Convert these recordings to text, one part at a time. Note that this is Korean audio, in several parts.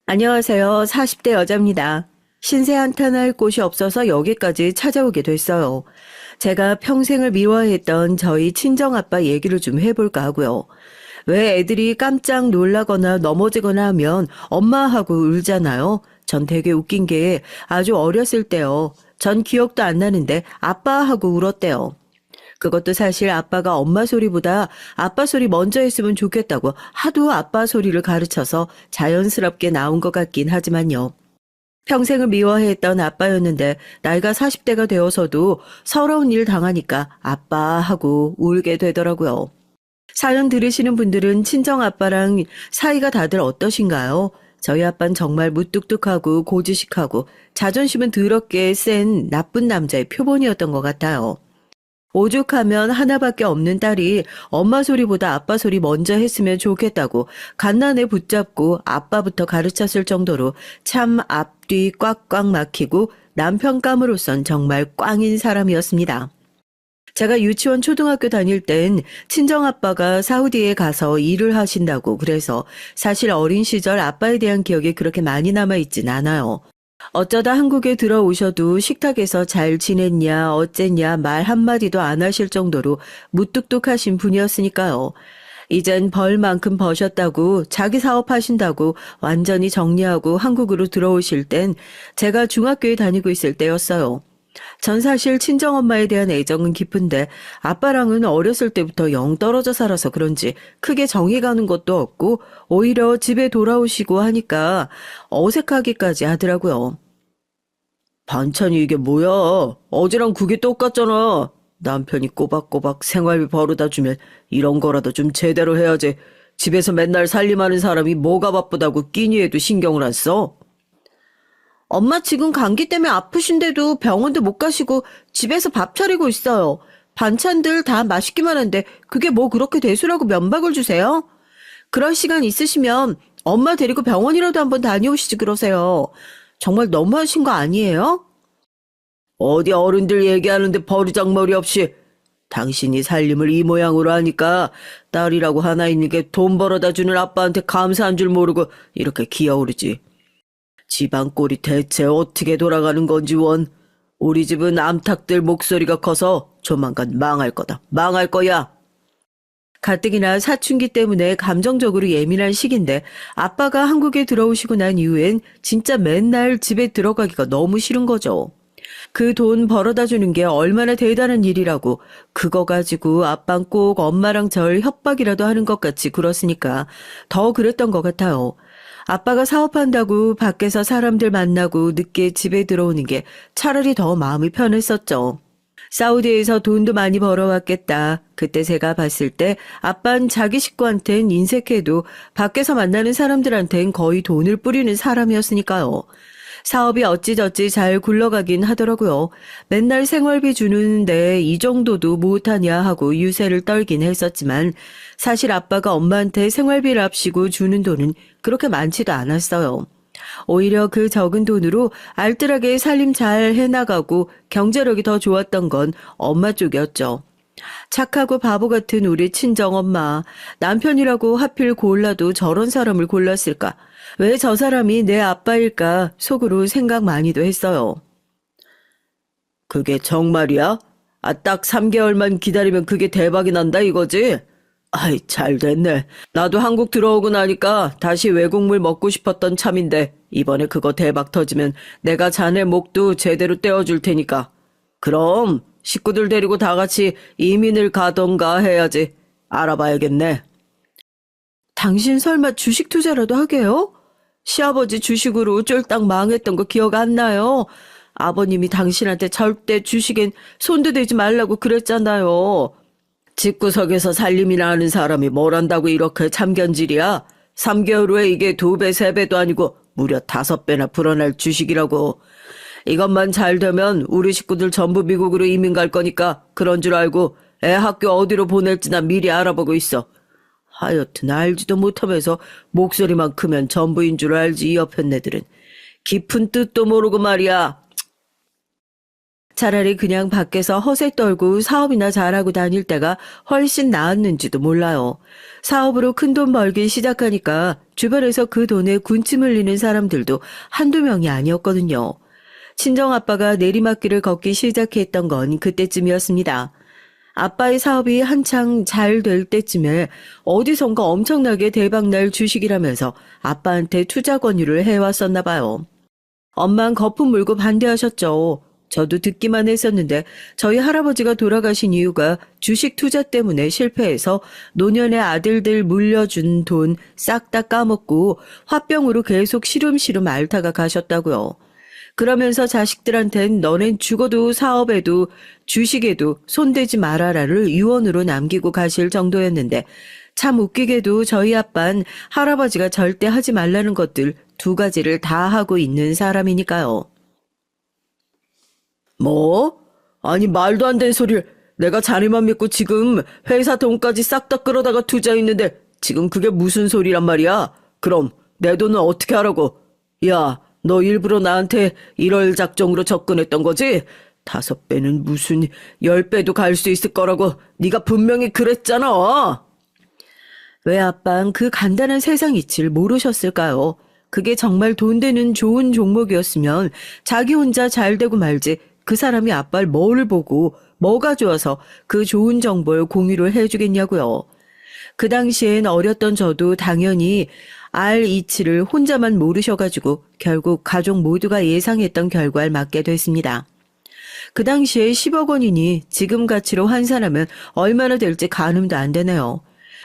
안녕하세요. 40대 여자입니다. 신세 한탄할 곳이 없어서 여기까지 찾아오게 됐어요. 제가 평생을 미워했던 저희 친정아빠 얘기를 좀 해볼까 하고요. 왜 애들이 깜짝 놀라거나 넘어지거나 하면 엄마하고 울잖아요. 전 되게 웃긴 게 아주 어렸을 때요. 전 기억도 안 나는데 아빠하고 울었대요. 그것도 사실 아빠가 엄마 소리보다 아빠 소리 먼저 했으면 좋겠다고 하도 아빠 소리를 가르쳐서 자연스럽게 나온 것 같긴 하지만요. 평생을 미워했던 아빠였는데 나이가 40대가 되어서도 서러운 일 당하니까 아빠 하고 울게 되더라고요. 사연 들으시는 분들은 친정 아빠랑 사이가 다들 어떠신가요? 저희 아빠는 정말 무뚝뚝하고 고지식하고 자존심은 더럽게 센 나쁜 남자의 표본이었던 것 같아요. 오죽하면 하나밖에 없는 딸이 엄마 소리보다 아빠 소리 먼저 했으면 좋겠다고 갓난에 붙잡고 아빠부터 가르쳤을 정도로 참 앞뒤 꽉꽉 막히고 남편감으로선 정말 꽝인 사람이었습니다. 제가 유치원 초등학교 다닐 땐 친정아빠가 사우디에 가서 일을 하신다고 그래서 사실 어린 시절 아빠에 대한 기억이 그렇게 많이 남아있진 않아요. 어쩌다 한국에 들어오셔도 식탁에서 잘 지냈냐, 어쨌냐 말 한마디도 안 하실 정도로 무뚝뚝하신 분이었으니까요. 이젠 벌만큼 버셨다고 자기 사업하신다고 완전히 정리하고 한국으로 들어오실 땐 제가 중학교에 다니고 있을 때였어요. 전 사실 친정엄마에 대한 애정은 깊은데 아빠랑은 어렸을 때부터 영 떨어져 살아서 그런지 크게 정이 가는 것도 없고 오히려 집에 돌아오시고 하니까 어색하기까지 하더라고요. 반찬이 이게 뭐야? 어제랑 그게 똑같잖아. 남편이 꼬박꼬박 생활비 벌어다 주면 이런 거라도 좀 제대로 해야지. 집에서 맨날 살림하는 사람이 뭐가 바쁘다고 끼니에도 신경을 안 써? 엄마 지금 감기 때문에 아프신데도 병원도 못 가시고 집에서 밥 차리고 있어요. 반찬들 다 맛있기만 한데 그게 뭐 그렇게 대수라고 면박을 주세요? 그럴 시간 있으시면 엄마 데리고 병원이라도 한번 다녀오시지 그러세요. 정말 너무하신 거 아니에요? 어디 어른들 얘기하는데 버르장머리 없이 당신이 살림을 이 모양으로 하니까 딸이라고 하나 있는 게 돈 벌어다 주는 아빠한테 감사한 줄 모르고 이렇게 기어오르지. 집안 꼴이 대체 어떻게 돌아가는 건지 원. 우리 집은 암탉들 목소리가 커서 조만간 망할 거다. 망할 거야. 가뜩이나 사춘기 때문에 감정적으로 예민한 시기인데 아빠가 한국에 들어오시고 난 이후엔 진짜 맨날 집에 들어가기가 너무 싫은 거죠. 그 돈 벌어다 주는 게 얼마나 대단한 일이라고 그거 가지고 아빤 꼭 엄마랑 절 협박이라도 하는 것 같이 굴었으니까 더 그랬던 것 같아요. 아빠가 사업한다고 밖에서 사람들 만나고 늦게 집에 들어오는 게 차라리 더 마음이 편했었죠. 사우디에서 돈도 많이 벌어왔겠다. 그때 제가 봤을 때 아빤 자기 식구한텐 인색해도 밖에서 만나는 사람들한텐 거의 돈을 뿌리는 사람이었으니까요. 사업이 어찌저찌 잘 굴러가긴 하더라고요. 맨날 생활비 주는데 이 정도도 못하냐 하고 유세를 떨긴 했었지만 사실 아빠가 엄마한테 생활비를 합시고 주는 돈은 그렇게 많지도 않았어요. 오히려 그 적은 돈으로 알뜰하게 살림 잘 해나가고 경제력이 더 좋았던 건 엄마 쪽이었죠. 착하고 바보 같은 우리 친정엄마. 남편이라고 하필 골라도 저런 사람을 골랐을까? 왜 저 사람이 내 아빠일까? 속으로 생각 많이도 했어요. 그게 정말이야? 아, 딱 3개월만 기다리면 그게 대박이 난다 이거지? 아이, 잘 됐네. 나도 한국 들어오고 나니까 다시 외국물 먹고 싶었던 참인데 이번에 그거 대박 터지면 내가 자네 목도 제대로 떼어줄 테니까. 그럼 식구들 데리고 다 같이 이민을 가던가 해야지. 알아봐야겠네. 당신 설마 주식 투자라도 하게요? 시아버지 주식으로 쫄딱 망했던 거 기억 안 나요? 아버님이 당신한테 절대 주식엔 손도 대지 말라고 그랬잖아요. 집구석에서 살림이나 하는 사람이 뭘 한다고 이렇게 참견질이야? 3개월 후에 이게 2배, 3배도 아니고 무려 5배나 불어날 주식이라고. 이것만 잘 되면 우리 식구들 전부 미국으로 이민 갈 거니까 그런 줄 알고 애 학교 어디로 보낼지 나 미리 알아보고 있어. 하여튼 알지도 못하면서 목소리만 크면 전부인 줄 알지 이 옆에 애들은. 깊은 뜻도 모르고 말이야. 차라리 그냥 밖에서 허세 떨고 사업이나 잘하고 다닐 때가 훨씬 나았는지도 몰라요. 사업으로 큰돈 벌기 시작하니까 주변에서 그 돈에 군침 흘리는 사람들도 한두 명이 아니었거든요. 친정아빠가 내리막길을 걷기 시작했던 건 그때쯤이었습니다. 아빠의 사업이 한창 잘 될 때쯤에 어디선가 엄청나게 대박날 주식이라면서 아빠한테 투자 권유를 해왔었나 봐요. 엄만 거품 물고 반대하셨죠. 저도 듣기만 했었는데 저희 할아버지가 돌아가신 이유가 주식 투자 때문에 실패해서 노년의 아들들 물려준 돈 싹 다 까먹고 화병으로 계속 시름시름 앓다가 가셨다고요. 그러면서 자식들한텐 너넨 죽어도 사업에도 주식에도 손대지 말아라를 유언으로 남기고 가실 정도였는데 참 웃기게도 저희 아빤 할아버지가 절대 하지 말라는 것들 두 가지를 다 하고 있는 사람이니까요. 뭐? 아니 말도 안 되는 소리를 내가 자네만 믿고 지금 회사 돈까지 싹 다 끌어다가 투자했는데 지금 그게 무슨 소리란 말이야? 그럼 내 돈은 어떻게 하라고? 야, 너 일부러 나한테 이럴 작정으로 접근했던 거지? 5배는 무슨 10배도 갈 수 있을 거라고 네가 분명히 그랬잖아. 왜 아빤 그 간단한 세상 이치를 모르셨을까요? 그게 정말 돈 되는 좋은 종목이었으면 자기 혼자 잘 되고 말지 그 사람이 아빠를 뭐를 보고 뭐가 좋아서 그 좋은 정보를 공유를 해주겠냐고요. 그 당시엔 어렸던 저도 당연히 알 이치를 혼자만 모르셔가지고 결국 가족 모두가 예상했던 결과를 맞게 됐습니다. 그 당시에 10억 원이니 지금 가치로 환산하면 얼마나 될지 가늠도 안 되네요.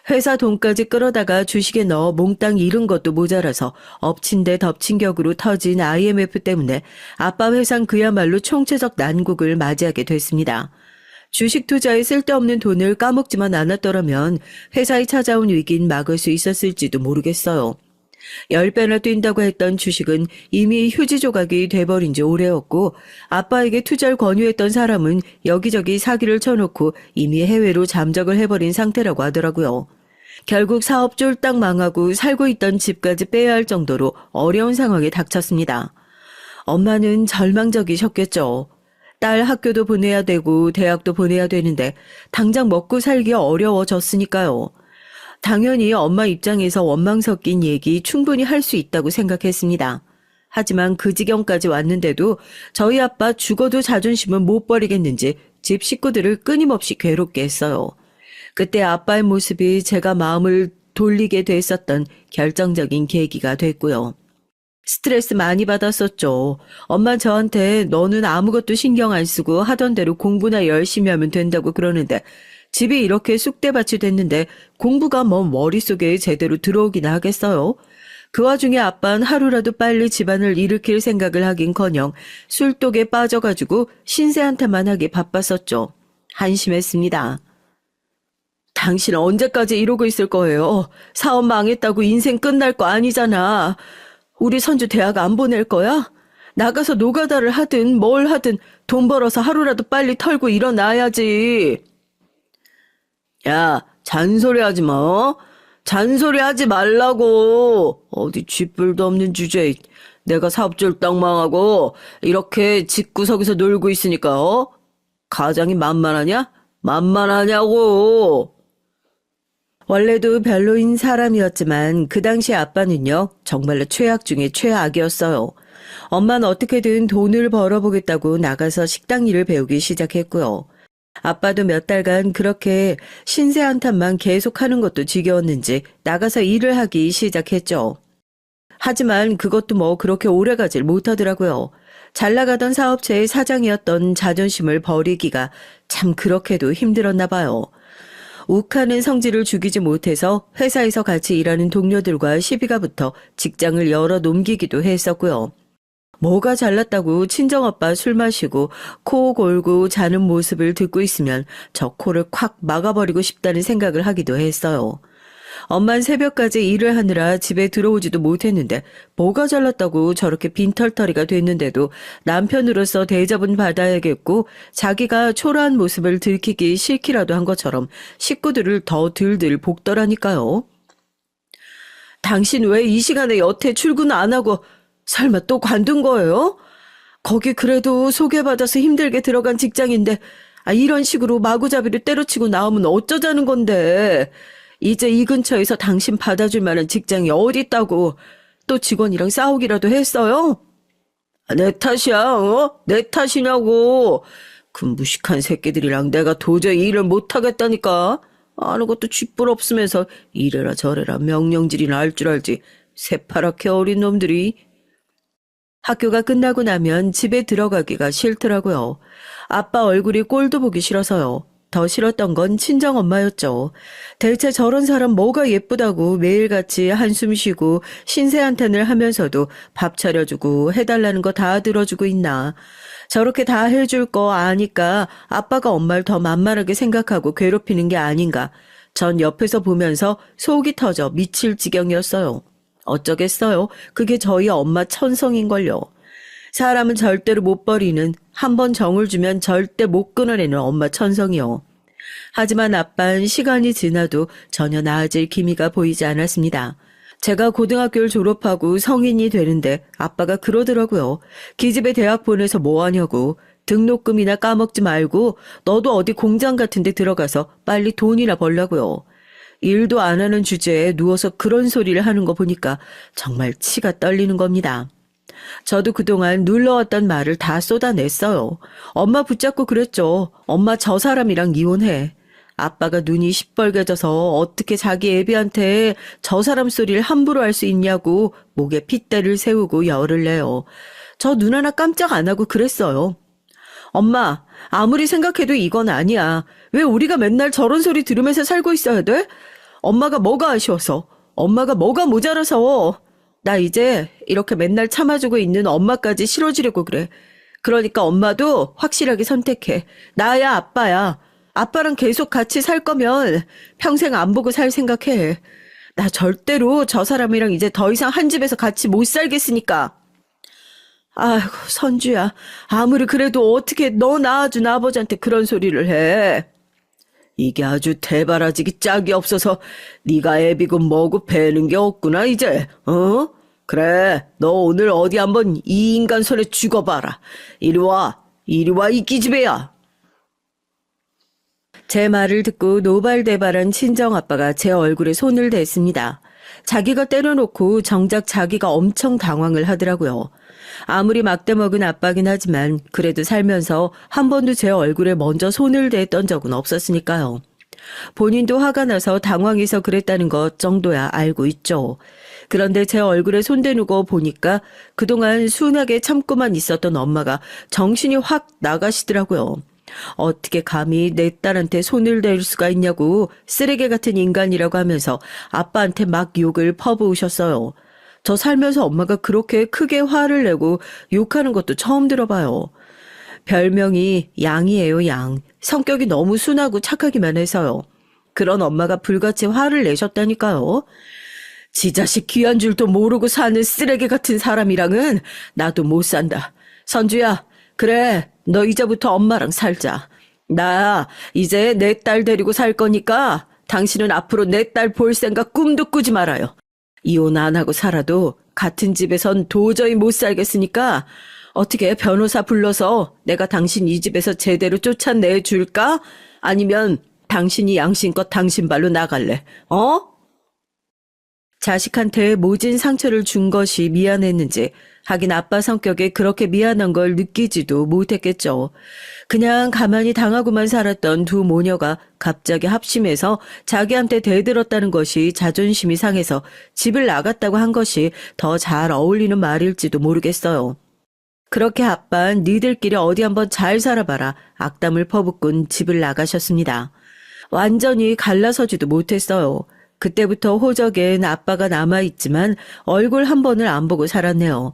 회사 돈까지 끌어다가 주식에 넣어 몽땅 잃은 것도 모자라서 엎친 데 덮친 격으로 터진 IMF 때문에 아빠 회사는 그야말로 총체적 난국을 맞이하게 됐습니다. 주식 투자에 쓸데없는 돈을 까먹지만 않았더라면 회사에 찾아온 위기는 막을 수 있었을지도 모르겠어요. 10배나 뛴다고 했던 주식은 이미 휴지 조각이 돼버린 지 오래였고 아빠에게 투자를 권유했던 사람은 여기저기 사기를 쳐놓고 이미 해외로 잠적을 해버린 상태라고 하더라고요. 결국 사업 쫄딱 망하고 살고 있던 집까지 빼야 할 정도로 어려운 상황에 닥쳤습니다. 엄마는 절망적이셨겠죠. 딸 학교도 보내야 되고 대학도 보내야 되는데 당장 먹고 살기 어려워졌으니까요. 당연히 엄마 입장에서 원망 섞인 얘기 충분히 할 수 있다고 생각했습니다. 하지만 그 지경까지 왔는데도 저희 아빠 죽어도 자존심은 못 버리겠는지 집 식구들을 끊임없이 괴롭게 했어요. 그때 아빠의 모습이 제가 마음을 돌리게 됐었던 결정적인 계기가 됐고요. 스트레스 많이 받았었죠. 엄마 저한테 너는 아무것도 신경 안 쓰고 하던 대로 공부나 열심히 하면 된다고 그러는데 집이 이렇게 쑥대밭이 됐는데 공부가 뭐 머릿속에 제대로 들어오기나 하겠어요? 그 와중에 아빠는 하루라도 빨리 집안을 일으킬 생각을 하긴커녕 술독에 빠져가지고 신세한테만 하기 바빴었죠. 한심했습니다. 당신 언제까지 이러고 있을 거예요? 사업 망했다고 인생 끝날 거 아니잖아. 우리 손주 대학 안 보낼 거야? 나가서 노가다를 하든 뭘 하든 돈 벌어서 하루라도 빨리 털고 일어나야지. 야, 잔소리 하지 마. 잔소리 하지 말라고. 어디 쥐뿔도 없는 주제에 내가 사업 쫄딱 망하고 이렇게 집구석에서 놀고 있으니까 가장이 만만하냐? 만만하냐고. 원래도 별로인 사람이었지만 그 당시 아빠는요 정말로 최악 중에 최악이었어요. 엄마는 어떻게든 돈을 벌어보겠다고 나가서 식당 일을 배우기 시작했고요. 아빠도 몇 달간 그렇게 신세 한탄만 계속하는 것도 지겨웠는지 나가서 일을 하기 시작했죠. 하지만 그것도 뭐 그렇게 오래가질 못하더라고요. 잘 나가던 사업체의 사장이었던 자존심을 버리기가 참 그렇게도 힘들었나 봐요. 욱하는 성질을 죽이지 못해서 회사에서 같이 일하는 동료들과 시비가 붙어 직장을 열어 넘기기도 했었고요. 뭐가 잘났다고 친정아빠 술 마시고 코 골고 자는 모습을 듣고 있으면 저 코를 콱 막아버리고 싶다는 생각을 하기도 했어요. 엄만 새벽까지 일을 하느라 집에 들어오지도 못했는데 뭐가 잘났다고 저렇게 빈털터리가 됐는데도 남편으로서 대접은 받아야겠고 자기가 초라한 모습을 들키기 싫기라도 한 것처럼 식구들을 더 들들 볶더라니까요. 당신 왜 이 시간에 여태 출근 안 하고 설마 또 관둔 거예요? 거기 그래도 소개받아서 힘들게 들어간 직장인데, 이런 식으로 마구잡이를 때려치고 나오면 어쩌자는 건데. 이제 이 근처에서 당신 받아줄 만한 직장이 어디 있다고. 또 직원이랑 싸우기라도 했어요? 내 탓이야, 어? 내 탓이냐고. 그 무식한 새끼들이랑 내가 도저히 일을 못하겠다니까. 아는 것도 쥐뿔 없으면서 이래라 저래라 명령질이나 할 줄 알지. 새파랗게 어린 놈들이. 학교가 끝나고 나면 집에 들어가기가 싫더라고요. 아빠 얼굴이 꼴도 보기 싫어서요. 더 싫었던 건 친정엄마였죠. 대체 저런 사람 뭐가 예쁘다고 매일같이 한숨 쉬고 신세한탄을 하면서도 밥 차려주고 해달라는 거 다 들어주고 있나. 저렇게 다 해줄 거 아니까 아빠가 엄마를 더 만만하게 생각하고 괴롭히는 게 아닌가. 전 옆에서 보면서 속이 터져 미칠 지경이었어요. 어쩌겠어요. 그게 저희 엄마 천성인걸요. 사람은 절대로 못 버리는, 한 번 정을 주면 절대 못 끊어내는 엄마 천성이요. 하지만 아빠는 시간이 지나도 전혀 나아질 기미가 보이지 않았습니다. 제가 고등학교를 졸업하고 성인이 되는데 아빠가 그러더라고요. 기집애 대학 보내서 뭐 하냐고. 등록금이나 까먹지 말고 너도 어디 공장 같은 데 들어가서 빨리 돈이나 벌라고요. 일도 안 하는 주제에 누워서 그런 소리를 하는 거 보니까 정말 치가 떨리는 겁니다. 저도 그동안 눌러왔던 말을 다 쏟아냈어요. 엄마 붙잡고 그랬죠. 엄마 저 사람이랑 이혼해. 아빠가 눈이 시뻘개져서 어떻게 자기 애비한테 저 사람 소리를 함부로 할 수 있냐고 목에 핏대를 세우고 열을 내요. 저 눈 하나 깜짝 안 하고 그랬어요. 엄마, 아무리 생각해도 이건 아니야. 왜 우리가 맨날 저런 소리 들으면서 살고 있어야 돼? 엄마가 뭐가 아쉬워서, 엄마가 뭐가 모자라서. 나 이제 이렇게 맨날 참아주고 있는 엄마까지 싫어지려고 그래. 그러니까 엄마도 확실하게 선택해. 나야 아빠야. 아빠랑 계속 같이 살 거면 평생 안 보고 살 생각해. 나 절대로 저 사람이랑 이제 더 이상 한 집에서 같이 못 살겠으니까. 아이고 선주야. 아무리 그래도 어떻게 너 낳아준 아버지한테 그런 소리를 해. 이게 아주 대바라지기 짝이 없어서 네가 애비고 뭐고 배는 게 없구나 이제. 어? 그래 너 오늘 어디 한번 이 인간 손에 죽어봐라. 이리 와. 이리 와 이 기집애야. 제 말을 듣고 노발대발한 친정아빠가 제 얼굴에 손을 댔습니다. 자기가 때려놓고 정작 자기가 엄청 당황을 하더라고요. 아무리 막대먹은 아빠긴 하지만 그래도 살면서 한 번도 제 얼굴에 먼저 손을 댔던 적은 없었으니까요. 본인도 화가 나서 당황해서 그랬다는 것 정도야 알고 있죠. 그런데 제 얼굴에 손대는 거 보니까 그동안 순하게 참고만 있었던 엄마가 정신이 확 나가시더라고요. 어떻게 감히 내 딸한테 손을 댈 수가 있냐고 쓰레기 같은 인간이라고 하면서 아빠한테 막 욕을 퍼부으셨어요. 저 살면서 엄마가 그렇게 크게 화를 내고 욕하는 것도 처음 들어봐요. 별명이 양이에요, 양. 성격이 너무 순하고 착하기만 해서요. 그런 엄마가 불같이 화를 내셨다니까요. 지 자식 귀한 줄도 모르고 사는 쓰레기 같은 사람이랑은 나도 못 산다. 선주야, 그래, 너 이제부터 엄마랑 살자. 나 이제 내 딸 데리고 살 거니까 당신은 앞으로 내 딸 볼 생각 꿈도 꾸지 말아요. 이혼 안 하고 살아도 같은 집에선 도저히 못 살겠으니까 어떻게 변호사 불러서 내가 당신 이 집에서 제대로 쫓아내줄까? 아니면 당신이 양심껏 당신 발로 나갈래? 어? 자식한테 모진 상처를 준 것이 미안했는지 하긴 아빠 성격에 그렇게 미안한 걸 느끼지도 못했겠죠. 그냥 가만히 당하고만 살았던 두 모녀가 갑자기 합심해서 자기한테 대들었다는 것이 자존심이 상해서 집을 나갔다고 한 것이 더 잘 어울리는 말일지도 모르겠어요. 그렇게 아빠는 니들끼리 어디 한번 잘 살아봐라 악담을 퍼붓곤 집을 나가셨습니다. 완전히 갈라서지도 못했어요. 그때부터 호적엔 아빠가 남아있지만 얼굴 한 번을 안 보고 살았네요.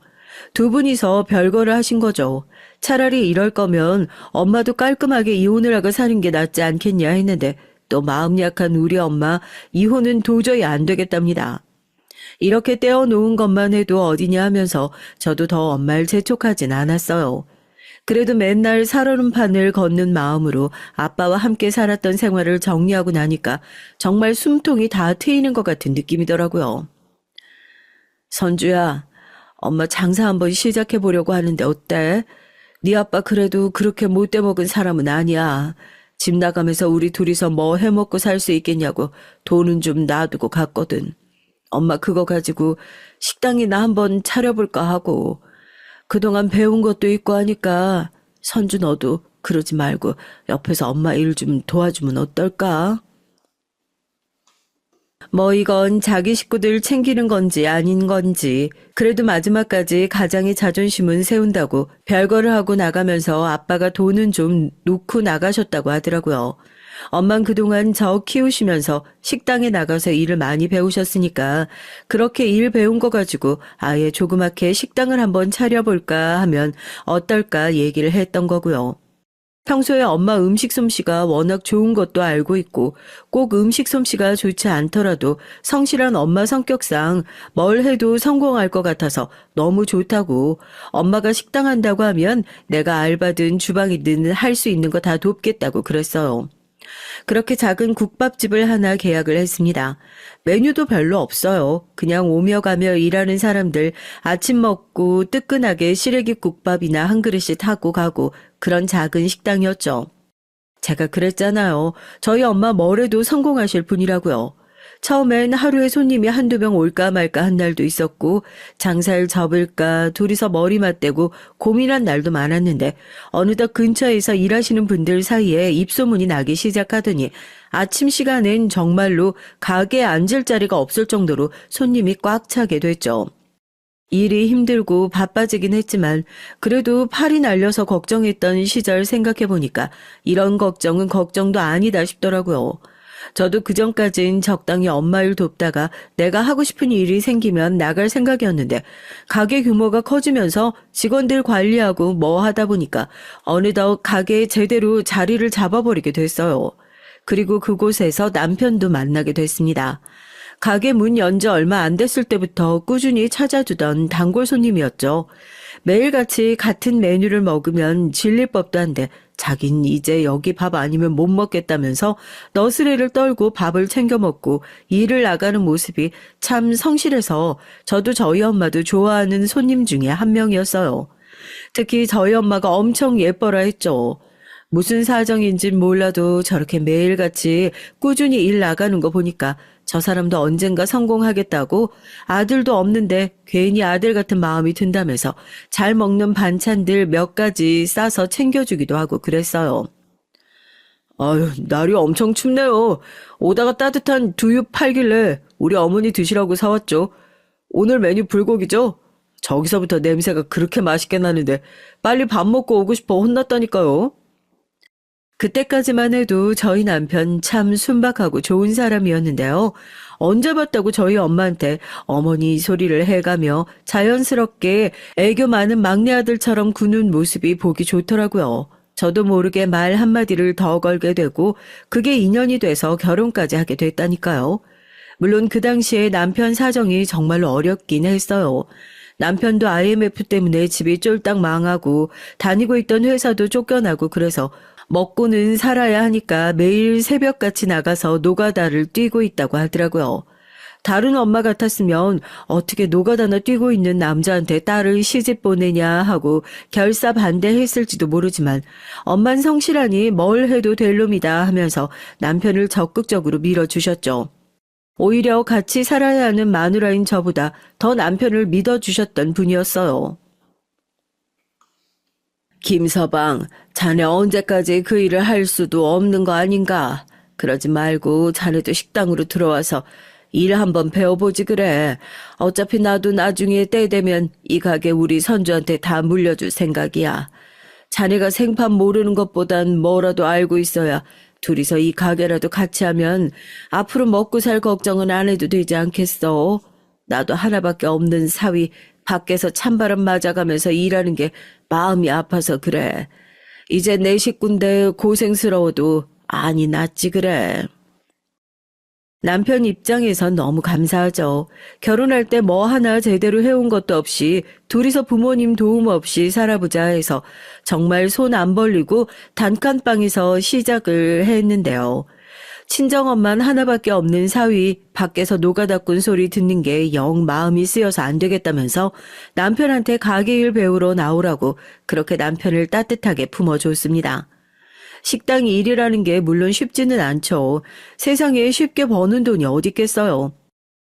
두 분이서 별거를 하신 거죠. 차라리 이럴 거면 엄마도 깔끔하게 이혼을 하고 사는 게 낫지 않겠냐 했는데 또 마음 약한 우리 엄마 이혼은 도저히 안 되겠답니다. 이렇게 떼어놓은 것만 해도 어디냐 하면서 저도 더 엄마를 재촉하진 않았어요. 그래도 맨날 살얼음판을 걷는 마음으로 아빠와 함께 살았던 생활을 정리하고 나니까 정말 숨통이 다 트이는 것 같은 느낌이더라고요. 선주야, 엄마 장사 한번 시작해 보려고 하는데 어때? 네 아빠 그래도 그렇게 못돼 먹은 사람은 아니야. 집 나가면서 우리 둘이서 뭐 해먹고 살 수 있겠냐고 돈은 좀 놔두고 갔거든. 엄마 그거 가지고 식당이나 한번 차려볼까 하고. 그동안 배운 것도 있고 하니까 선주 너도 그러지 말고 옆에서 엄마 일 좀 도와주면 어떨까? 뭐 이건 자기 식구들 챙기는 건지 아닌 건지 그래도 마지막까지 가장의 자존심은 세운다고 별거를 하고 나가면서 아빠가 돈은 좀 놓고 나가셨다고 하더라고요. 엄만 그동안 저 키우시면서 식당에 나가서 일을 많이 배우셨으니까 그렇게 일 배운 거 가지고 아예 조그맣게 식당을 한번 차려볼까 하면 어떨까 얘기를 했던 거고요. 평소에 엄마 음식 솜씨가 워낙 좋은 것도 알고 있고 꼭 음식 솜씨가 좋지 않더라도 성실한 엄마 성격상 뭘 해도 성공할 것 같아서 너무 좋다고 엄마가 식당 한다고 하면 내가 알바든 주방이든 할 수 있는 거 다 돕겠다고 그랬어요. 그렇게 작은 국밥집을 하나 계약을 했습니다. 메뉴도 별로 없어요. 그냥 오며 가며 일하는 사람들 아침 먹고 뜨끈하게 시래기 국밥이나 한 그릇씩 하고 가고 그런 작은 식당이었죠. 제가 그랬잖아요. 저희 엄마 뭐래도 성공하실 분이라고요. 처음엔 하루에 손님이 한두 명 올까 말까 한 날도 있었고 장사를 접을까 둘이서 머리 맞대고 고민한 날도 많았는데 어느덧 근처에서 일하시는 분들 사이에 입소문이 나기 시작하더니 아침 시간엔 정말로 가게에 앉을 자리가 없을 정도로 손님이 꽉 차게 됐죠. 일이 힘들고 바빠지긴 했지만 그래도 팔이 날려서 걱정했던 시절 생각해보니까 이런 걱정은 걱정도 아니다 싶더라고요. 저도 그전까진 적당히 엄마 일 돕다가 내가 하고 싶은 일이 생기면 나갈 생각이었는데 가게 규모가 커지면서 직원들 관리하고 뭐 하다 보니까 어느덧 가게에 제대로 자리를 잡아버리게 됐어요. 그리고 그곳에서 남편도 만나게 됐습니다. 가게 문 연 지 얼마 안 됐을 때부터 꾸준히 찾아주던 단골 손님이었죠. 매일같이 같은 메뉴를 먹으면 질릴 법도 한데 자긴 이제 여기 밥 아니면 못 먹겠다면서 너스레를 떨고 밥을 챙겨 먹고 일을 나가는 모습이 참 성실해서 저도 저희 엄마도 좋아하는 손님 중에 한 명이었어요. 특히 저희 엄마가 엄청 예뻐라 했죠. 무슨 사정인진 몰라도 저렇게 매일같이 꾸준히 일 나가는 거 보니까 저 사람도 언젠가 성공하겠다고 아들도 없는데 괜히 아들 같은 마음이 든다면서 잘 먹는 반찬들 몇 가지 싸서 챙겨주기도 하고 그랬어요. 아유, 날이 엄청 춥네요. 오다가 따뜻한 두유 팔길래 우리 어머니 드시라고 사왔죠. 오늘 메뉴 불고기죠? 저기서부터 냄새가 그렇게 맛있게 나는데 빨리 밥 먹고 오고 싶어 혼났다니까요. 그때까지만 해도 저희 남편 참 순박하고 좋은 사람이었는데요. 언제 봤다고 저희 엄마한테 어머니 소리를 해가며 자연스럽게 애교 많은 막내 아들처럼 구는 모습이 보기 좋더라고요. 저도 모르게 말 한마디를 더 걸게 되고 그게 인연이 돼서 결혼까지 하게 됐다니까요. 물론 그 당시에 남편 사정이 정말로 어렵긴 했어요. 남편도 IMF 때문에 집이 쫄딱 망하고 다니고 있던 회사도 쫓겨나고 그래서 먹고는 살아야 하니까 매일 새벽같이 나가서 노가다를 뛰고 있다고 하더라고요. 다른 엄마 같았으면 어떻게 노가다나 뛰고 있는 남자한테 딸을 시집 보내냐 하고 결사 반대했을지도 모르지만 엄만 성실하니 뭘 해도 될 놈이다 하면서 남편을 적극적으로 밀어주셨죠. 오히려 같이 살아야 하는 마누라인 저보다 더 남편을 믿어주셨던 분이었어요. 김서방, 자네 언제까지 그 일을 할 수도 없는 거 아닌가? 그러지 말고 자네도 식당으로 들어와서 일 한번 배워보지 그래. 어차피 나도 나중에 때 되면 이 가게 우리 선주한테 다 물려줄 생각이야. 자네가 생판 모르는 것보단 뭐라도 알고 있어야 둘이서 이 가게라도 같이 하면 앞으로 먹고 살 걱정은 안 해도 되지 않겠어? 나도 하나밖에 없는 사위 밖에서 찬바람 맞아가면서 일하는 게 마음이 아파서 그래. 이제 내 식구인데 고생스러워도 안이 낫지 그래. 남편 입장에선 너무 감사하죠. 결혼할 때 뭐 하나 제대로 해온 것도 없이 둘이서 부모님 도움 없이 살아보자 해서 정말 손 안 벌리고 단칸방에서 시작을 했는데요. 친정엄만 하나밖에 없는 사위 밖에서 노가다꾼 소리 듣는 게 영 마음이 쓰여서 안 되겠다면서 남편한테 가게일 배우러 나오라고 그렇게 남편을 따뜻하게 품어줬습니다. 식당 일이라는 게 물론 쉽지는 않죠. 세상에 쉽게 버는 돈이 어디 있겠어요.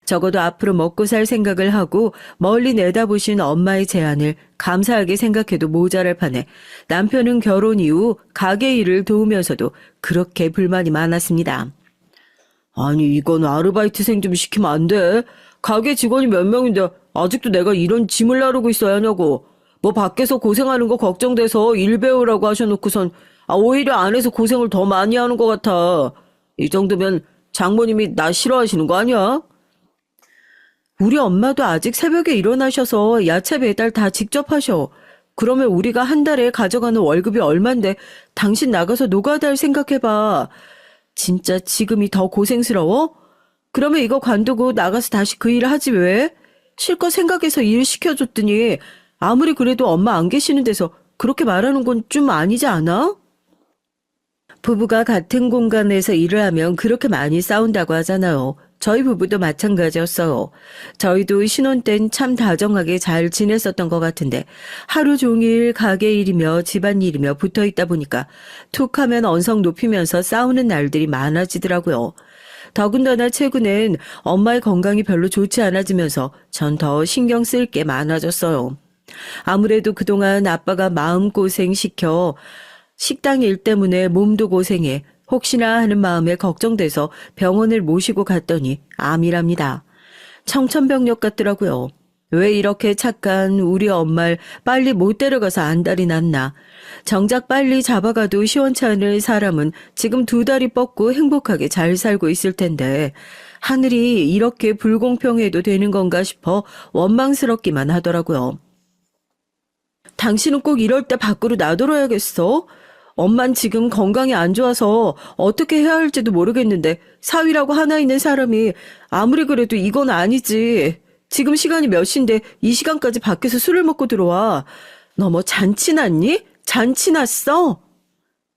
적어도 앞으로 먹고 살 생각을 하고 멀리 내다보신 엄마의 제안을 감사하게 생각해도 모자랄 판에 남편은 결혼 이후 가게 일을 도우면서도 그렇게 불만이 많았습니다. 아니, 이건 아르바이트생 좀 시키면 안 돼? 가게 직원이 몇 명인데 아직도 내가 이런 짐을 나르고 있어야 하냐고. 뭐 밖에서 고생하는 거 걱정돼서 일 배우라고 하셔놓고선 오히려 안에서 고생을 더 많이 하는 것 같아. 이 정도면 장모님이 나 싫어하시는 거 아니야? 우리 엄마도 아직 새벽에 일어나셔서 야채 배달 다 직접 하셔. 그러면 우리가 한 달에 가져가는 월급이 얼만데 당신 나가서 노가다 할 생각해봐. 진짜 지금이 더 고생스러워? 그러면 이거 관두고 나가서 다시 그 일을 하지 왜? 실컷 생각해서 일 시켜줬더니 아무리 그래도 엄마 안 계시는 데서 그렇게 말하는 건 좀 아니지 않아? 부부가 같은 공간에서 일을 하면 그렇게 많이 싸운다고 하잖아요. 저희 부부도 마찬가지였어요. 저희도 신혼 땐 참 다정하게 잘 지냈었던 것 같은데 하루 종일 가게 일이며 집안일이며 붙어있다 보니까 툭 하면 언성 높이면서 싸우는 날들이 많아지더라고요. 더군다나 최근엔 엄마의 건강이 별로 좋지 않아지면서 전 더 신경 쓸 게 많아졌어요. 아무래도 그동안 아빠가 마음고생 시켜 식당 일 때문에 몸도 고생해 혹시나 하는 마음에 걱정돼서 병원을 모시고 갔더니 암이랍니다. 청천벽력 같더라고요. 왜 이렇게 착한 우리 엄마를 빨리 못 데려가서 안달이 났나. 정작 빨리 잡아가도 시원치 않을 사람은 지금 2다리 뻗고 행복하게 잘 살고 있을 텐데 하늘이 이렇게 불공평해도 되는 건가 싶어 원망스럽기만 하더라고요. 당신은 꼭 이럴 때 밖으로 나돌아야겠어? 엄만 지금 건강이 안 좋아서 어떻게 해야 할지도 모르겠는데 사위라고 하나 있는 사람이 아무리 그래도 이건 아니지. 지금 시간이 몇 시인데 이 시간까지 밖에서 술을 먹고 들어와. 너 뭐 잔치 났니? 잔치 났어?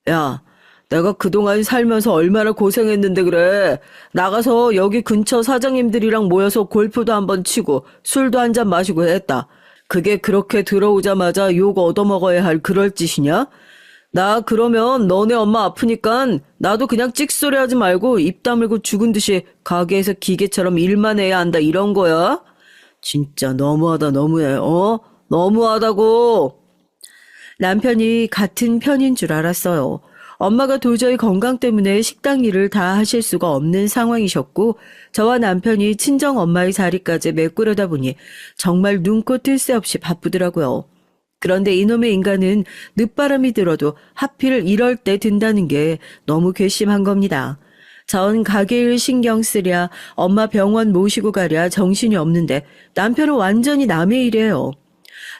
야, 내가 그동안 살면서 얼마나 고생했는데 그래. 나가서 여기 근처 사장님들이랑 모여서 골프도 한번 치고 술도 한잔 마시고 했다. 그게 그렇게 들어오자마자 욕 얻어먹어야 할 그럴 짓이냐? 나 그러면 너네 엄마 아프니까 나도 그냥 찍소리 하지 말고 입 다물고 죽은 듯이 가게에서 기계처럼 일만 해야 한다 이런 거야? 진짜 너무하다 너무해. 너무하다고. 남편이 같은 편인 줄 알았어요. 엄마가 도저히 건강 때문에 식당 일을 다 하실 수가 없는 상황이셨고 저와 남편이 친정 엄마의 자리까지 메꾸려다 보니 정말 눈코 뜰 새 없이 바쁘더라고요. 그런데 이놈의 인간은 늦바람이 들어도 하필 이럴 때 든다는 게 너무 괘씸한 겁니다. 전 가게일 신경 쓰랴 엄마 병원 모시고 가랴 정신이 없는데 남편은 완전히 남의 일이에요.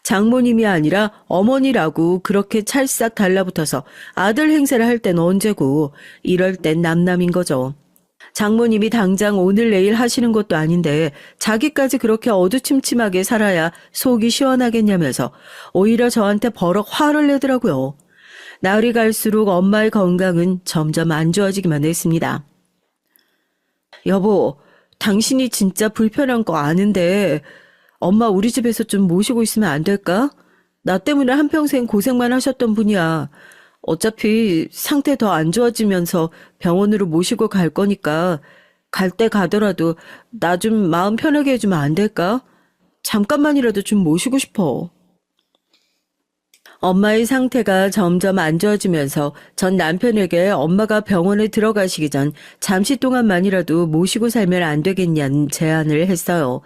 장모님이 아니라 어머니라고 그렇게 찰싹 달라붙어서 아들 행세를 할 땐 언제고 이럴 땐 남남인 거죠. 장모님이 당장 오늘 내일 하시는 것도 아닌데 자기까지 그렇게 어두침침하게 살아야 속이 시원하겠냐면서 오히려 저한테 버럭 화를 내더라고요. 날이 갈수록 엄마의 건강은 점점 안 좋아지기만 했습니다. 여보, 당신이 진짜 불편한 거 아는데 엄마 우리 집에서 좀 모시고 있으면 안 될까? 나 때문에 한평생 고생만 하셨던 분이야. 어차피 상태 더 안 좋아지면서 병원으로 모시고 갈 거니까 갈 때 가더라도 나 좀 마음 편하게 해주면 안 될까? 잠깐만이라도 좀 모시고 싶어. 엄마의 상태가 점점 안 좋아지면서 전 남편에게 엄마가 병원에 들어가시기 전 잠시 동안만이라도 모시고 살면 안 되겠냐는 제안을 했어요.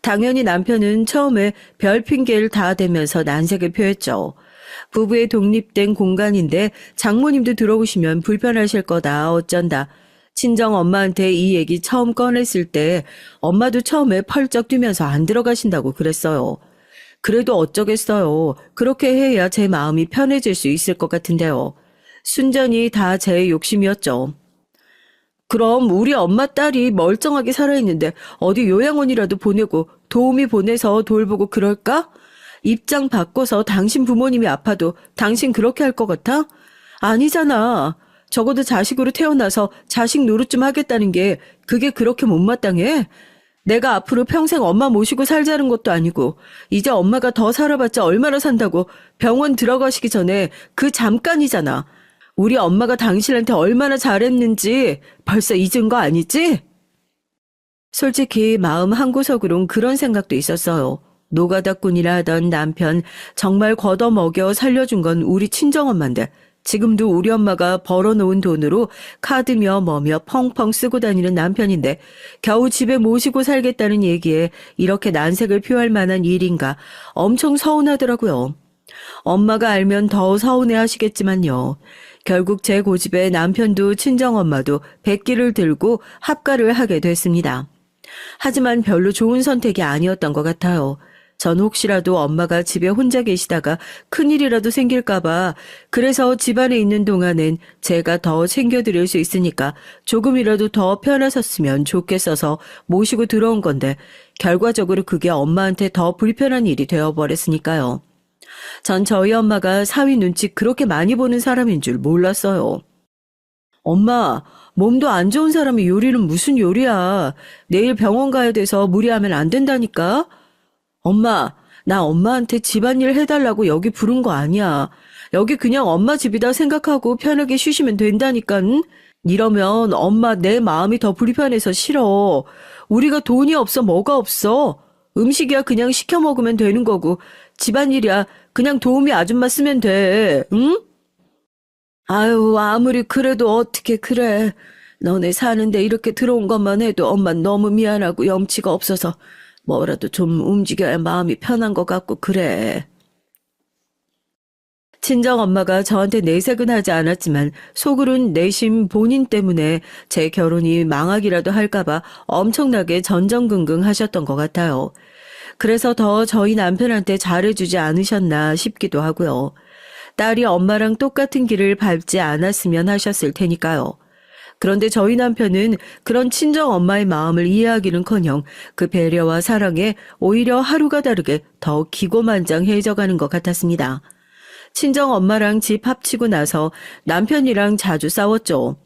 당연히 남편은 처음에 별 핑계를 다 대면서 난색을 표했죠. 부부의 독립된 공간인데 장모님도 들어오시면 불편하실 거다 어쩐다. 친정 엄마한테 이 얘기 처음 꺼냈을 때 엄마도 처음에 펄쩍 뛰면서 안 들어가신다고 그랬어요. 그래도 어쩌겠어요. 그렇게 해야 제 마음이 편해질 수 있을 것 같은데요. 순전히 다 제 욕심이었죠. 그럼 우리 엄마 딸이 멀쩡하게 살아있는데 어디 요양원이라도 보내고 도우미 보내서 돌보고 그럴까? 입장 바꿔서 당신 부모님이 아파도 당신 그렇게 할 것 같아? 아니잖아. 적어도 자식으로 태어나서 자식 노릇 좀 하겠다는 게 그게 그렇게 못마땅해? 내가 앞으로 평생 엄마 모시고 살자는 것도 아니고 이제 엄마가 더 살아봤자 얼마나 산다고 병원 들어가시기 전에 그 잠깐이잖아. 우리 엄마가 당신한테 얼마나 잘했는지 벌써 잊은 거 아니지? 솔직히 마음 한구석으론 그런 생각도 있었어요. 노가다꾼이라 하던 남편 정말 걷어먹여 살려준 건 우리 친정엄마인데 지금도 우리 엄마가 벌어놓은 돈으로 카드며 뭐며 펑펑 쓰고 다니는 남편인데 겨우 집에 모시고 살겠다는 얘기에 이렇게 난색을 표할 만한 일인가 엄청 서운하더라고요. 엄마가 알면 더 서운해하시겠지만요. 결국 제 고집에 남편도 친정엄마도 백기를 들고 합가를 하게 됐습니다. 하지만 별로 좋은 선택이 아니었던 것 같아요. 전 혹시라도 엄마가 집에 혼자 계시다가 큰일이라도 생길까봐 그래서 집안에 있는 동안엔 제가 더 챙겨드릴 수 있으니까 조금이라도 더 편하셨으면 좋겠어서 모시고 들어온 건데 결과적으로 그게 엄마한테 더 불편한 일이 되어버렸으니까요. 전 저희 엄마가 사위 눈치 그렇게 많이 보는 사람인 줄 몰랐어요. 엄마, 몸도 안 좋은 사람이 요리는 무슨 요리야. 내일 병원 가야 돼서 무리하면 안 된다니까. 엄마, 나 엄마한테 집안일 해달라고 여기 부른 거 아니야. 여기 그냥 엄마 집이다 생각하고 편하게 쉬시면 된다니깐. 이러면 엄마 내 마음이 더 불편해서 싫어. 우리가 돈이 없어 뭐가 없어. 음식이야 그냥 시켜 먹으면 되는 거고 집안일이야 그냥 도우미 아줌마 쓰면 돼. 응? 아유, 아무리 그래도 어떻게 그래. 너네 사는데 이렇게 들어온 것만 해도 엄마 너무 미안하고 염치가 없어서 뭐라도 좀 움직여야 마음이 편한 것 같고 그래. 친정엄마가 저한테 내색은 하지 않았지만 속으론 내심 본인 때문에 제 결혼이 망하기라도 할까봐 엄청나게 전전긍긍 하셨던 것 같아요. 그래서 더 저희 남편한테 잘해주지 않으셨나 싶기도 하고요. 딸이 엄마랑 똑같은 길을 밟지 않았으면 하셨을 테니까요. 그런데 저희 남편은 그런 친정엄마의 마음을 이해하기는커녕 그 배려와 사랑에 오히려 하루가 다르게 더 기고만장해져가는 것 같았습니다. 친정엄마랑 집 합치고 나서 남편이랑 자주 싸웠죠.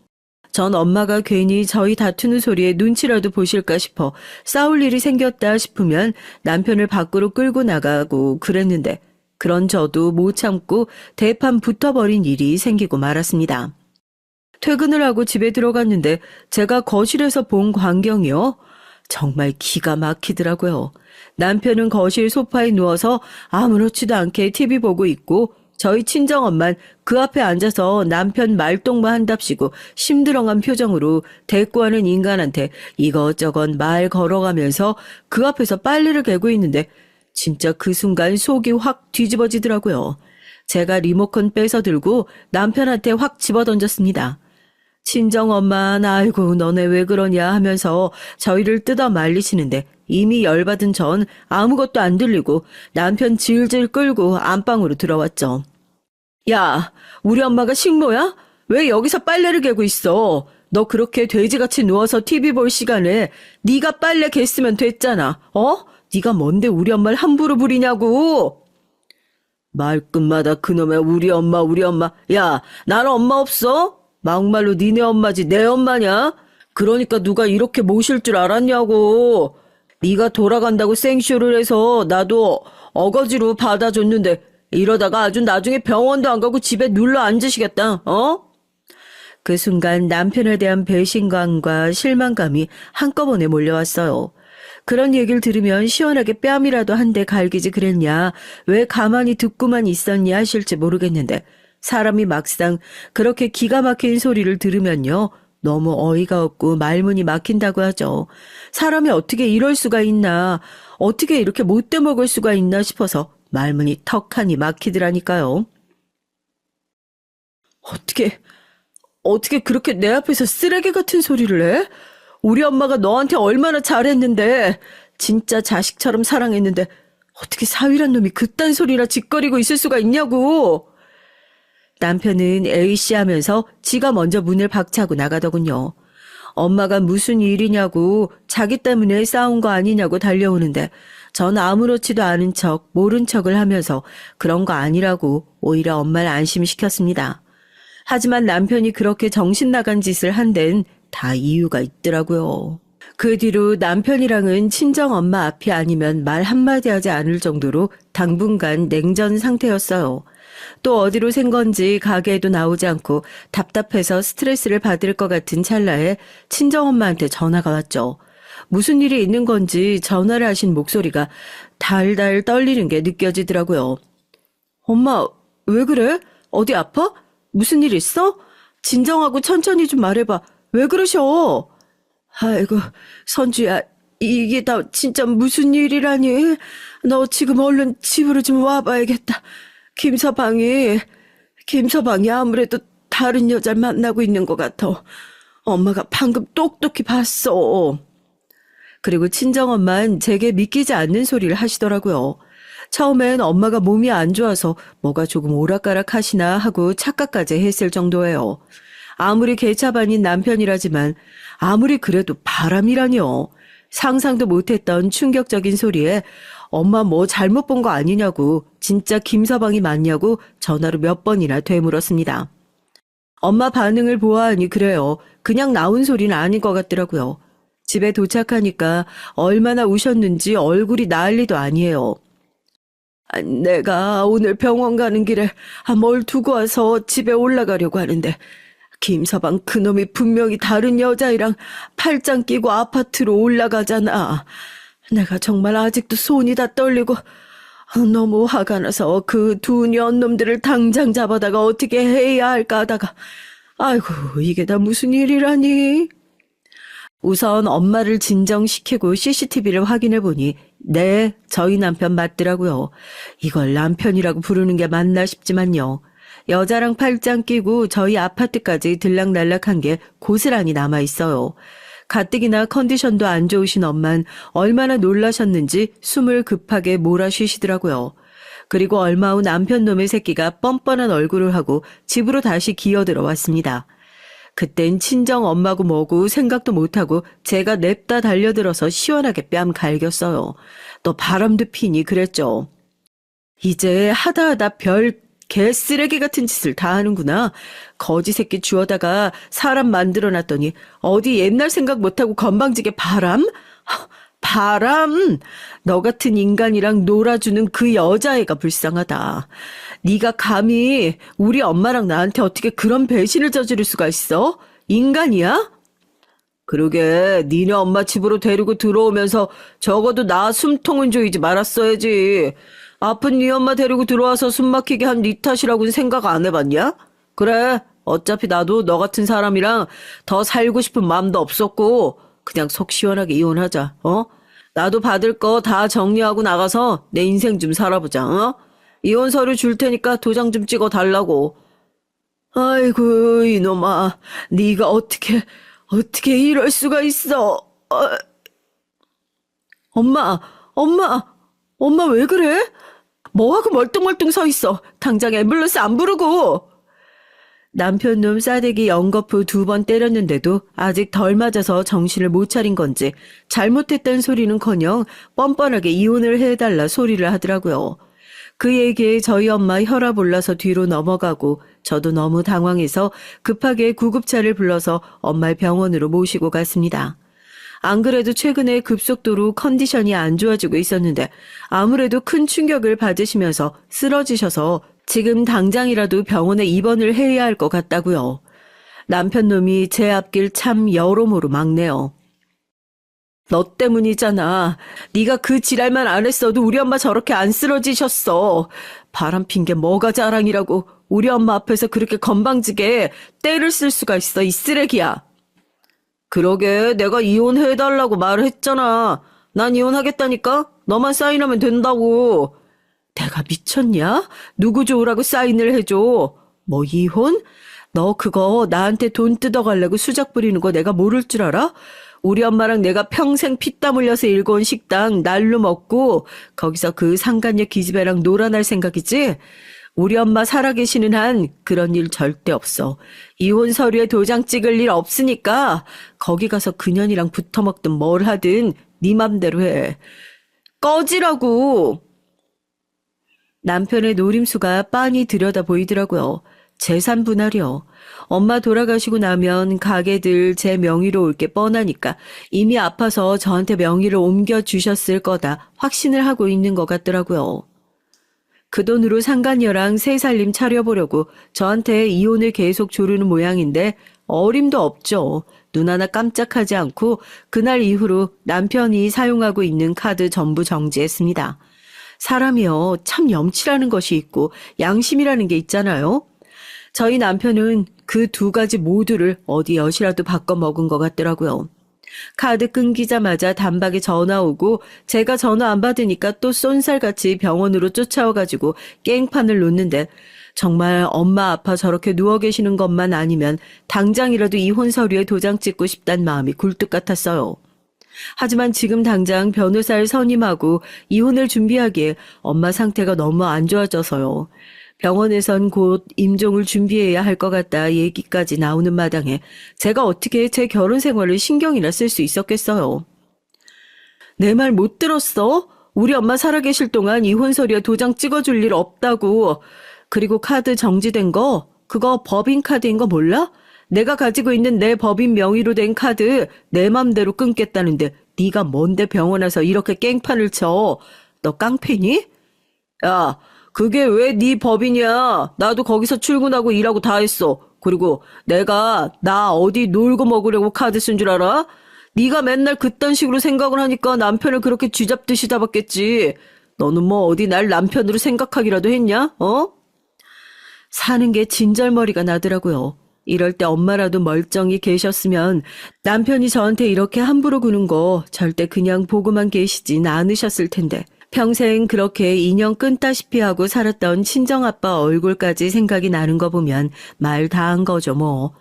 전 엄마가 괜히 저희 다투는 소리에 눈치라도 보실까 싶어 싸울 일이 생겼다 싶으면 남편을 밖으로 끌고 나가고 그랬는데 그런 저도 못 참고 대판 붙어버린 일이 생기고 말았습니다. 퇴근을 하고 집에 들어갔는데 제가 거실에서 본 광경이요. 정말 기가 막히더라고요. 남편은 거실 소파에 누워서 아무렇지도 않게 TV 보고 있고 저희 친정엄만 그 앞에 앉아서 남편 말동무 한답시고 심드렁한 표정으로 대꾸하는 인간한테 이것저것 말 걸어가면서 그 앞에서 빨래를 개고 있는데 진짜 그 순간 속이 확 뒤집어지더라고요. 제가 리모컨 뺏어 들고 남편한테 확 집어던졌습니다. 친정엄마, 아이고 너네 왜 그러냐 하면서 저희를 뜯어 말리시는데 이미 열받은 전 아무것도 안 들리고 남편 질질 끌고 안방으로 들어왔죠. 야, 우리 엄마가 식모야? 왜 여기서 빨래를 개고 있어? 너 그렇게 돼지같이 누워서 TV 볼 시간에 네가 빨래 갰으면 됐잖아. 어? 네가 뭔데 우리 엄마를 함부로 부리냐고. 말끝마다 그놈의 우리 엄마 우리 엄마. 야, 나는 엄마 없어? 막말로 니네 엄마지 내 엄마냐? 그러니까 누가 이렇게 모실 줄 알았냐고. 네가 돌아간다고 생쇼를 해서 나도 어거지로 받아줬는데 이러다가 아주 나중에 병원도 안 가고 집에 눌러 앉으시겠다. 어? 그 순간 남편에 대한 배신감과 실망감이 한꺼번에 몰려왔어요. 그런 얘기를 들으면 시원하게 뺨이라도 한 대 갈기지 그랬냐, 왜 가만히 듣고만 있었냐 하실지 모르겠는데 사람이 막상 그렇게 기가 막힌 소리를 들으면요. 너무 어이가 없고 말문이 막힌다고 하죠. 사람이 어떻게 이럴 수가 있나, 어떻게 이렇게 못돼 먹을 수가 있나 싶어서 말문이 턱하니 막히더라니까요. 어떻게 그렇게 내 앞에서 쓰레기 같은 소리를 해? 우리 엄마가 너한테 얼마나 잘했는데, 진짜 자식처럼 사랑했는데 어떻게 사위란 놈이 그딴 소리나 짓거리고 있을 수가 있냐고. 남편은 에이씨 하면서 지가 먼저 문을 박차고 나가더군요. 엄마가 무슨 일이냐고, 자기 때문에 싸운 거 아니냐고 달려오는데 전 아무렇지도 않은 척 모른 척을 하면서 그런 거 아니라고 오히려 엄마를 안심시켰습니다. 하지만 남편이 그렇게 정신 나간 짓을 한 데는 다 이유가 있더라고요. 그 뒤로 남편이랑은 친정 엄마 앞이 아니면 말 한마디 하지 않을 정도로 당분간 냉전 상태였어요. 또 어디로 샌 건지 가게에도 나오지 않고 답답해서 스트레스를 받을 것 같은 찰나에 친정엄마한테 전화가 왔죠. 무슨 일이 있는 건지 전화를 하신 목소리가 달달 떨리는 게 느껴지더라고요. 엄마, 왜 그래? 어디 아파? 무슨 일 있어? 진정하고 천천히 좀 말해봐. 왜 그러셔? 아이고, 선주야, 이게 다 진짜 무슨 일이라니? 너 지금 얼른 집으로 좀 와봐야겠다. 김서방이 아무래도 다른 여자를 만나고 있는 것 같아. 엄마가 방금 똑똑히 봤어. 그리고 친정엄마는 제게 믿기지 않는 소리를 하시더라고요. 처음엔 엄마가 몸이 안 좋아서 뭐가 조금 오락가락 하시나 하고 착각까지 했을 정도예요. 아무리 개차반인 남편이라지만 아무리 그래도 바람이라니요. 상상도 못했던 충격적인 소리에 엄마 뭐 잘못 본 거 아니냐고 진짜 김서방이 맞냐고 전화로 몇 번이나 되물었습니다. 엄마 반응을 보아하니 그래요. 그냥 나온 소리는 아닌 것 같더라고요. 집에 도착하니까 얼마나 우셨는지 얼굴이 난리도 아니에요. 내가 오늘 병원 가는 길에 뭘 두고 와서 집에 올라가려고 하는데 김서방 그놈이 분명히 다른 여자애랑 팔짱 끼고 아파트로 올라가잖아. 내가 정말 아직도 손이 다 떨리고 너무 화가 나서 그 두 년놈들을 당장 잡아다가 어떻게 해야 할까 하다가 아이고 이게 다 무슨 일이라니. 우선 엄마를 진정시키고 CCTV를 확인해 보니 네, 저희 남편 맞더라고요. 이걸 남편이라고 부르는 게 맞나 싶지만요. 여자랑 팔짱 끼고 저희 아파트까지 들락날락한 게 고스란히 남아있어요. 가뜩이나 컨디션도 안 좋으신 엄만 얼마나 놀라셨는지 숨을 급하게 몰아쉬시더라고요. 그리고 얼마 후 남편 놈의 새끼가 뻔뻔한 얼굴을 하고 집으로 다시 기어들어왔습니다. 그땐 친정 엄마고 뭐고 생각도 못하고 제가 냅다 달려들어서 시원하게 뺨 갈겼어요. 너 바람도 피니 그랬죠. 이제 하다 별 개쓰레기 같은 짓을 다 하는구나. 거지 새끼 주워다가 사람 만들어놨더니 어디 옛날 생각 못하고 건방지게 바람? 바람! 너 같은 인간이랑 놀아주는 그 여자애가 불쌍하다. 네가 감히 우리 엄마랑 나한테 어떻게 그런 배신을 저지를 수가 있어? 인간이야? 그러게 니네 엄마 집으로 데리고 들어오면서 적어도 나 숨통은 조이지 말았어야지. 아픈 네 엄마 데리고 들어와서 숨 막히게 한 네 탓이라고는 생각 안 해봤냐? 그래, 어차피 나도 너 같은 사람이랑 더 살고 싶은 마음도 없었고 그냥 속 시원하게 이혼하자, 어? 나도 받을 거 다 정리하고 나가서 내 인생 좀 살아보자, 어? 이혼 서류 줄 테니까 도장 좀 찍어 달라고. 아이고, 이놈아, 네가 어떻게 이럴 수가 있어? 엄마, 엄마 왜 그래? 뭐하고 멀뚱멀뚱 서 있어? 당장 앰뷸런스 안 부르고. 남편 놈 싸대기 연거푸 2번 때렸는데도 아직 덜 맞아서 정신을 못 차린 건지 잘못했던 소리는커녕 뻔뻔하게 이혼을 해달라 소리를 하더라고요. 그 얘기에 저희 엄마 혈압 올라서 뒤로 넘어가고 저도 너무 당황해서 급하게 구급차를 불러서 엄마를 병원으로 모시고 갔습니다. 안 그래도 최근에 급속도로 컨디션이 안 좋아지고 있었는데 아무래도 큰 충격을 받으시면서 쓰러지셔서 지금 당장이라도 병원에 입원을 해야 할 것 같다고요. 남편 놈이 제 앞길 참 여러모로 막네요. 너 때문이잖아. 네가 그 지랄만 안 했어도 우리 엄마 저렇게 안 쓰러지셨어. 바람핀 게 뭐가 자랑이라고 우리 엄마 앞에서 그렇게 건방지게 때를 쓸 수가 있어, 이 쓰레기야. 그러게 내가 이혼해달라고 말을 했잖아. 난 이혼하겠다니까? 너만 사인하면 된다고. 내가 미쳤냐? 누구 좋으라고 사인을 해줘. 뭐 이혼? 너 그거 나한테 돈 뜯어가려고 수작 부리는 거 내가 모를 줄 알아? 우리 엄마랑 내가 평생 피땀 흘려서 일궈온 식당 날로 먹고 거기서 그 상간녀 기집애랑 놀아날 생각이지? 우리 엄마 살아계시는 한 그런 일 절대 없어. 이혼 서류에 도장 찍을 일 없으니까 거기 가서 그년이랑 붙어먹든 뭘 하든 네 맘대로 해. 꺼지라고. 남편의 노림수가 빤히 들여다 보이더라고요. 재산 분할이요. 엄마 돌아가시고 나면 가게들 제 명의로 올 게 뻔하니까 이미 아파서 저한테 명의를 옮겨주셨을 거다 확신을 하고 있는 것 같더라고요. 그 돈으로 상간녀랑 새 살림 차려보려고 저한테 이혼을 계속 조르는 모양인데 어림도 없죠. 눈 하나 깜짝하지 않고 그날 이후로 남편이 사용하고 있는 카드 전부 정지했습니다. 사람이요, 참 염치라는 것이 있고 양심이라는 게 있잖아요. 저희 남편은 그 두 가지 모두를 어디 엿이라도 바꿔 먹은 것 같더라고요. 카드 끊기자마자 단박에 전화 오고 제가 전화 안 받으니까 또 쏜살같이 병원으로 쫓아와가지고 깽판을 놓는데 정말 엄마 아파 저렇게 누워 계시는 것만 아니면 당장이라도 이혼 서류에 도장 찍고 싶단 마음이 굴뚝 같았어요. 하지만 지금 당장 변호사를 선임하고 이혼을 준비하기에 엄마 상태가 너무 안 좋아져서요. 병원에선 곧 임종을 준비해야 할 것 같다 얘기까지 나오는 마당에 제가 어떻게 제 결혼 생활을 신경이나 쓸 수 있었겠어요. 내 말 못 들었어? 우리 엄마 살아계실 동안 이혼 서류에 도장 찍어줄 일 없다고. 그리고 카드 정지된 거 그거 법인 카드인 거 몰라? 내가 가지고 있는 내 법인 명의로 된 카드 내 맘대로 끊겠다는데 네가 뭔데 병원 와서 이렇게 깽판을 쳐. 너 깡패니? 야, 그게 왜 네 법이냐? 나도 거기서 출근하고 일하고 다 했어. 그리고 내가 나 어디 놀고 먹으려고 카드 쓴 줄 알아? 네가 맨날 그딴 식으로 생각을 하니까 남편을 그렇게 쥐잡듯이 잡았겠지. 너는 뭐 어디 날 남편으로 생각하기라도 했냐? 어? 사는 게 진절머리가 나더라고요. 이럴 때 엄마라도 멀쩡히 계셨으면 남편이 저한테 이렇게 함부로 구는 거 절대 그냥 보고만 계시진 않으셨을 텐데. 평생 그렇게 인연 끊다시피 하고 살았던 친정아빠 얼굴까지 생각이 나는 거 보면 말 다 한 거죠 뭐.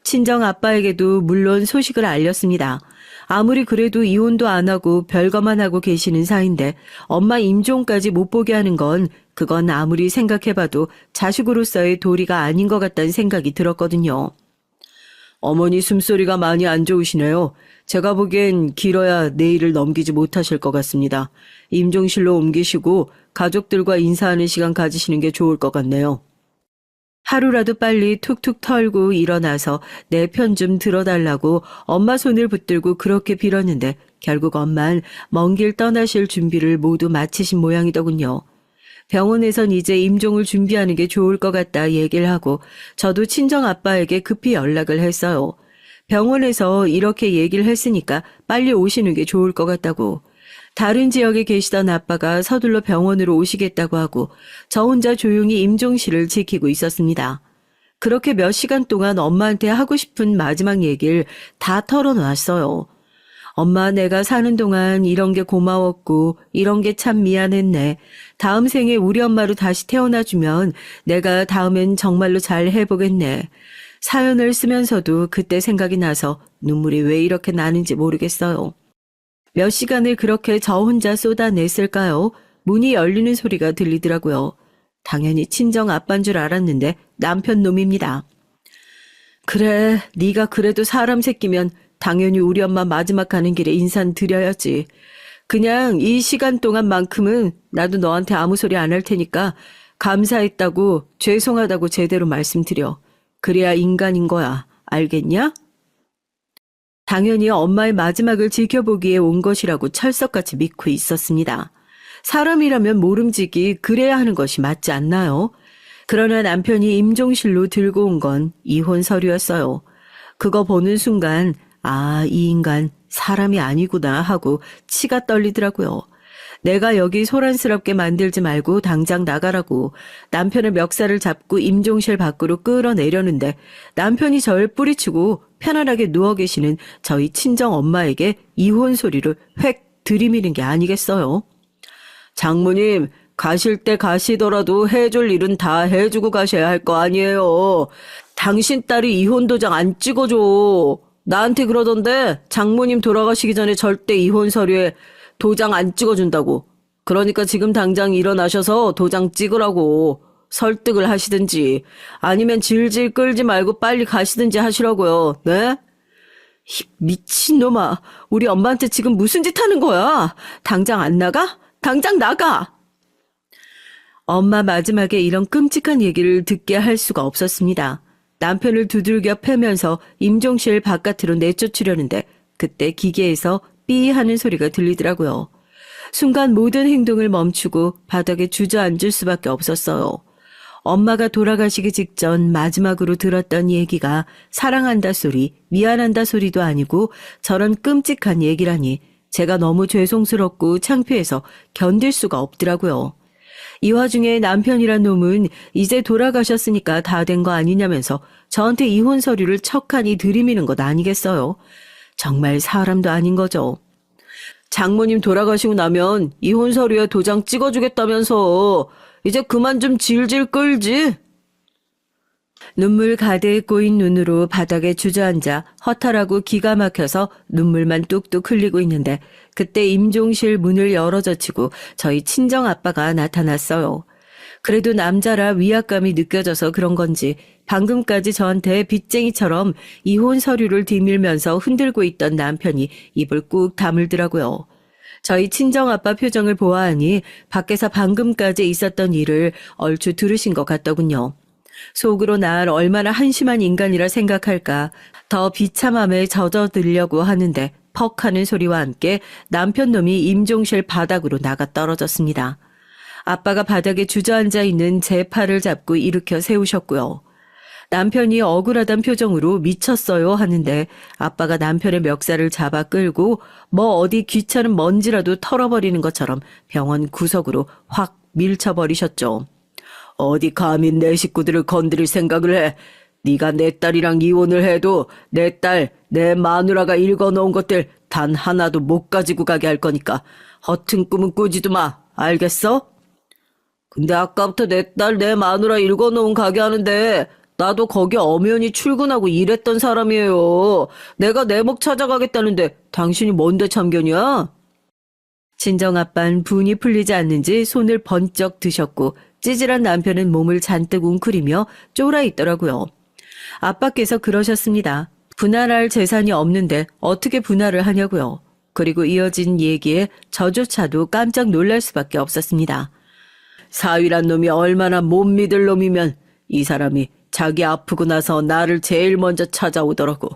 친정아빠에게도 물론 소식을 알렸습니다. 아무리 그래도 이혼도 안 하고 별거만 하고 계시는 사이인데 엄마 임종까지 못 보게 하는 건 그건 아무리 생각해봐도 자식으로서의 도리가 아닌 것 같다는 생각이 들었거든요. 어머니 숨소리가 많이 안 좋으시네요. 제가 보기엔 길어야 내일을 넘기지 못하실 것 같습니다. 임종실로 옮기시고 가족들과 인사하는 시간 가지시는 게 좋을 것 같네요. 하루라도 빨리 툭툭 털고 일어나서 내 편 좀 들어달라고 엄마 손을 붙들고 그렇게 빌었는데 결국 엄만 먼 길 떠나실 준비를 모두 마치신 모양이더군요. 병원에선 이제 임종을 준비하는 게 좋을 것 같다 얘기를 하고 저도 친정아빠에게 급히 연락을 했어요. 병원에서 이렇게 얘기를 했으니까 빨리 오시는 게 좋을 것 같다고. 다른 지역에 계시던 아빠가 서둘러 병원으로 오시겠다고 하고 저 혼자 조용히 임종실을 지키고 있었습니다. 그렇게 몇 시간 동안 엄마한테 하고 싶은 마지막 얘기를 다 털어놨어요. 엄마 내가 사는 동안 이런 게 고마웠고 이런 게 참 미안했네. 다음 생에 우리 엄마로 다시 태어나주면 내가 다음엔 정말로 잘 해보겠네. 사연을 쓰면서도 그때 생각이 나서 눈물이 왜 이렇게 나는지 모르겠어요. 몇 시간을 그렇게 저 혼자 쏟아냈을까요? 문이 열리는 소리가 들리더라고요. 당연히 친정 아빠인 줄 알았는데 남편 놈입니다. 그래, 네가 그래도 사람 새끼면 당연히 우리 엄마 마지막 가는 길에 인사는 드려야지. 그냥 이 시간 동안만큼은 나도 너한테 아무 소리 안 할 테니까 감사했다고 죄송하다고 제대로 말씀드려. 그래야 인간인 거야. 알겠냐? 당연히 엄마의 마지막을 지켜보기에 온 것이라고 철석같이 믿고 있었습니다. 사람이라면 모름지기 그래야 하는 것이 맞지 않나요? 그러나 남편이 임종실로 들고 온 건 이혼 서류였어요. 그거 보는 순간 아, 이 인간 사람이 아니구나 하고 치가 떨리더라고요. 내가 여기 소란스럽게 만들지 말고 당장 나가라고 남편의 멱살을 잡고 임종실 밖으로 끌어내려는데 남편이 절 뿌리치고 편안하게 누워 계시는 저희 친정 엄마에게 이혼 소리를 획 들이미는 게 아니겠어요? 장모님, 가실 때 가시더라도 해줄 일은 다 해주고 가셔야 할 거 아니에요. 당신 딸이 이혼 도장 안 찍어줘. 나한테 그러던데 장모님 돌아가시기 전에 절대 이혼 서류에 도장 안 찍어준다고. 그러니까 지금 당장 일어나셔서 도장 찍으라고 설득을 하시든지 아니면 질질 끌지 말고 빨리 가시든지 하시라고요. 네? 이 미친놈아. 우리 엄마한테 지금 무슨 짓 하는 거야? 당장 안 나가? 당장 나가! 엄마 마지막에 이런 끔찍한 얘기를 듣게 할 수가 없었습니다. 남편을 두들겨 패면서 임종실 바깥으로 내쫓으려는데 그때 기계에서 삐 하는 소리가 들리더라고요. 순간 모든 행동을 멈추고 바닥에 주저앉을 수밖에 없었어요. 엄마가 돌아가시기 직전 마지막으로 들었던 얘기가 사랑한다 소리, 미안한다 소리도 아니고 저런 끔찍한 얘기라니 제가 너무 죄송스럽고 창피해서 견딜 수가 없더라고요. 이 와중에 남편이란 놈은 이제 돌아가셨으니까 다 된 거 아니냐면서 저한테 이혼 서류를 척하니 들이미는 것 아니겠어요? 정말 사람도 아닌 거죠. 장모님 돌아가시고 나면 이혼 서류에 도장 찍어주겠다면서 이제 그만 좀 질질 끌지? 눈물 가득 고인 눈으로 바닥에 주저앉아 허탈하고 기가 막혀서 눈물만 뚝뚝 흘리고 있는데 그때 임종실 문을 열어젖히고 저희 친정아빠가 나타났어요. 그래도 남자라 위압감이 느껴져서 그런 건지 방금까지 저한테 빚쟁이처럼 이혼 서류를 뒤밀면서 흔들고 있던 남편이 입을 꾹 다물더라고요. 저희 친정아빠 표정을 보아하니 밖에서 방금까지 있었던 일을 얼추 들으신 것 같더군요. 속으로 날 얼마나 한심한 인간이라 생각할까 더 비참함에 젖어들려고 하는데 퍽 하는 소리와 함께 남편 놈이 임종실 바닥으로 나가 떨어졌습니다. 아빠가 바닥에 주저앉아 있는 제 팔을 잡고 일으켜 세우셨고요. 남편이 억울하단 표정으로 미쳤어요 하는데 아빠가 남편의 멱살을 잡아 끌고 뭐 어디 귀찮은 먼지라도 털어버리는 것처럼 병원 구석으로 확 밀쳐버리셨죠. 어디 감히 내 식구들을 건드릴 생각을 해. 네가 내 딸이랑 이혼을 해도 내 딸, 내 마누라가 읽어놓은 것들 단 하나도 못 가지고 가게 할 거니까 허튼 꿈은 꾸지도 마. 알겠어? 근데 아까부터 내 딸, 내 마누라 읽어놓은 가게 하는데 나도 거기 엄연히 출근하고 일했던 사람이에요. 내가 내 목 찾아가겠다는데 당신이 뭔데 참견이야? 친정아빤 분이 풀리지 않는지 손을 번쩍 드셨고 찌질한 남편은 몸을 잔뜩 웅크리며 쫄아 있더라고요. 아빠께서 그러셨습니다. 분할할 재산이 없는데 어떻게 분할을 하냐고요. 그리고 이어진 얘기에 저조차도 깜짝 놀랄 수밖에 없었습니다. 사위란 놈이 얼마나 못 믿을 놈이면 이 사람이 자기 아프고 나서 나를 제일 먼저 찾아오더라고.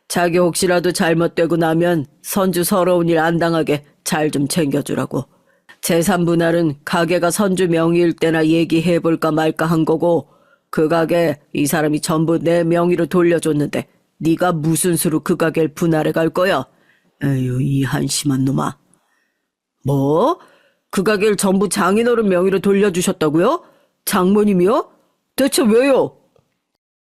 자기 혹시라도 잘못되고 나면 선주 서러운 일 안 당하게 잘 좀 챙겨주라고. 재산 분할은 가게가 선주 명의일 때나 얘기해볼까 말까 한 거고 그 가게 이 사람이 전부 내 명의로 돌려줬는데 네가 무슨 수로 그 가게를 분할해 갈 거야? 에휴, 이 한심한 놈아. 뭐? 그 가게를 전부 장인어른 명의로 돌려주셨다고요? 장모님이요? 대체 왜요?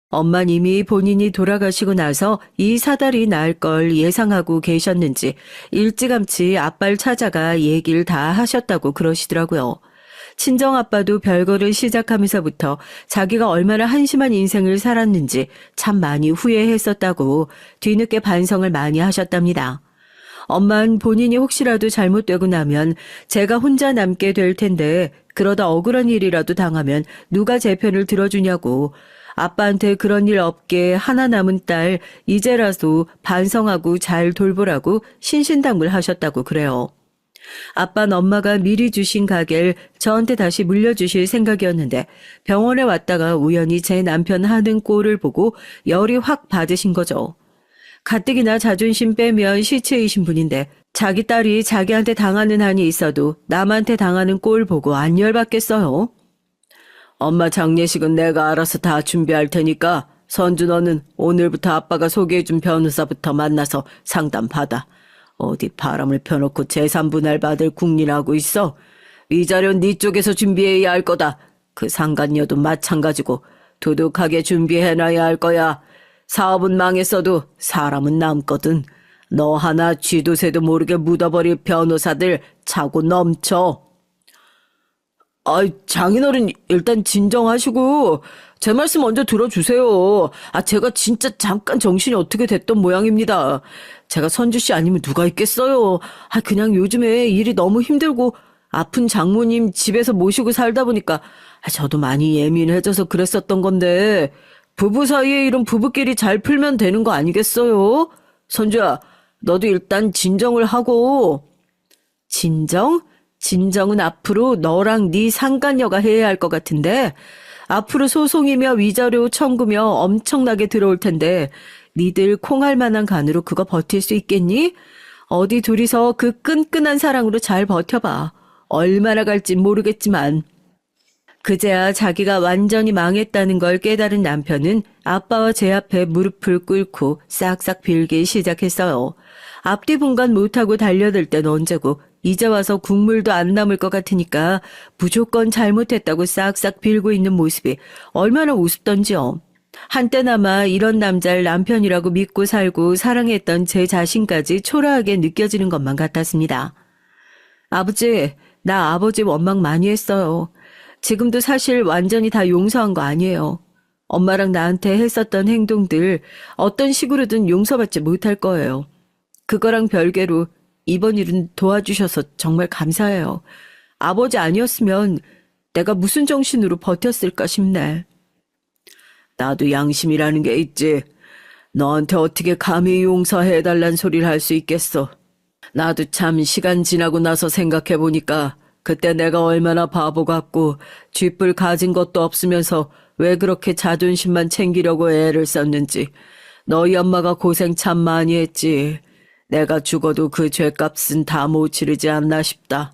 엄마는 이미 본인이 돌아가시고 나서 이 사달이 날 걸 예상하고 계셨는지 일찌감치 아빠를 찾아가 얘기를 다 하셨다고 그러시더라고요. 친정아빠도 별거를 시작하면서부터 자기가 얼마나 한심한 인생을 살았는지 참 많이 후회했었다고 뒤늦게 반성을 많이 하셨답니다. 엄마는 본인이 혹시라도 잘못되고 나면 제가 혼자 남게 될 텐데 그러다 억울한 일이라도 당하면 누가 제 편을 들어주냐고 아빠한테 그런 일 없게 하나 남은 딸 이제라도 반성하고 잘 돌보라고 신신당부하셨다고 그래요. 아빠는 엄마가 미리 주신 가게를 저한테 다시 물려주실 생각이었는데 병원에 왔다가 우연히 제 남편 하는 꼴을 보고 열이 확 받으신 거죠. 가뜩이나 자존심 빼면 시체이신 분인데 자기 딸이 자기한테 당하는 한이 있어도 남한테 당하는 꼴 보고 안 열받겠어요. 엄마 장례식은 내가 알아서 다 준비할 테니까 선주 너는 오늘부터 아빠가 소개해준 변호사부터 만나서 상담 받아. 어디 바람을 펴놓고 재산 분할 받을 궁리하고 있어. 이 자료는 네 쪽에서 준비해야 할 거다. 그 상간녀도 마찬가지고 두둑하게 준비해놔야 할 거야. 사업은 망했어도 사람은 남거든. 너 하나 쥐도 새도 모르게 묻어버릴 변호사들 차고 넘쳐. 아이, 장인어른 일단 진정하시고 제 말씀 먼저 들어주세요. 제가 진짜 잠깐 정신이 어떻게 됐던 모양입니다. 제가 선주씨 아니면 누가 있겠어요. 그냥 요즘에 일이 너무 힘들고 아픈 장모님 집에서 모시고 살다 보니까 저도 많이 예민해져서 그랬었던 건데 부부 사이에 이런 부부끼리 잘 풀면 되는 거 아니겠어요? 선주야, 너도 일단 진정을 하고. 진정? 진정은 앞으로 너랑 네 상간녀가 해야 할 것 같은데 앞으로 소송이며 위자료 청구며 엄청나게 들어올 텐데 니들 콩할 만한 간으로 그거 버틸 수 있겠니? 어디 둘이서 그 끈끈한 사랑으로 잘 버텨봐. 얼마나 갈진 모르겠지만. 그제야 자기가 완전히 망했다는 걸 깨달은 남편은 아빠와 제 앞에 무릎을 꿇고 싹싹 빌기 시작했어요. 앞뒤 분간 못하고 달려들 땐 언제고 이제 와서 국물도 안 남을 것 같으니까 무조건 잘못했다고 싹싹 빌고 있는 모습이 얼마나 우습던지요. 한때나마 이런 남자를 남편이라고 믿고 살고 사랑했던 제 자신까지 초라하게 느껴지는 것만 같았습니다. 아버지, 나 아버지 원망 많이 했어요. 지금도 사실 완전히 다 용서한 거 아니에요. 엄마랑 나한테 했었던 행동들 어떤 식으로든 용서받지 못할 거예요. 그거랑 별개로 이번 일은 도와주셔서 정말 감사해요. 아버지 아니었으면 내가 무슨 정신으로 버텼을까 싶네. 나도 양심이라는 게 있지. 너한테 어떻게 감히 용서해달란 소리를 할 수 있겠어. 나도 참 시간 지나고 나서 생각해보니까 그때 내가 얼마나 바보 같고 쥐뿔 가진 것도 없으면서 왜 그렇게 자존심만 챙기려고 애를 썼는지. 너희 엄마가 고생 참 많이 했지. 내가 죽어도 그 죗값은 다 못 치르지 않나 싶다.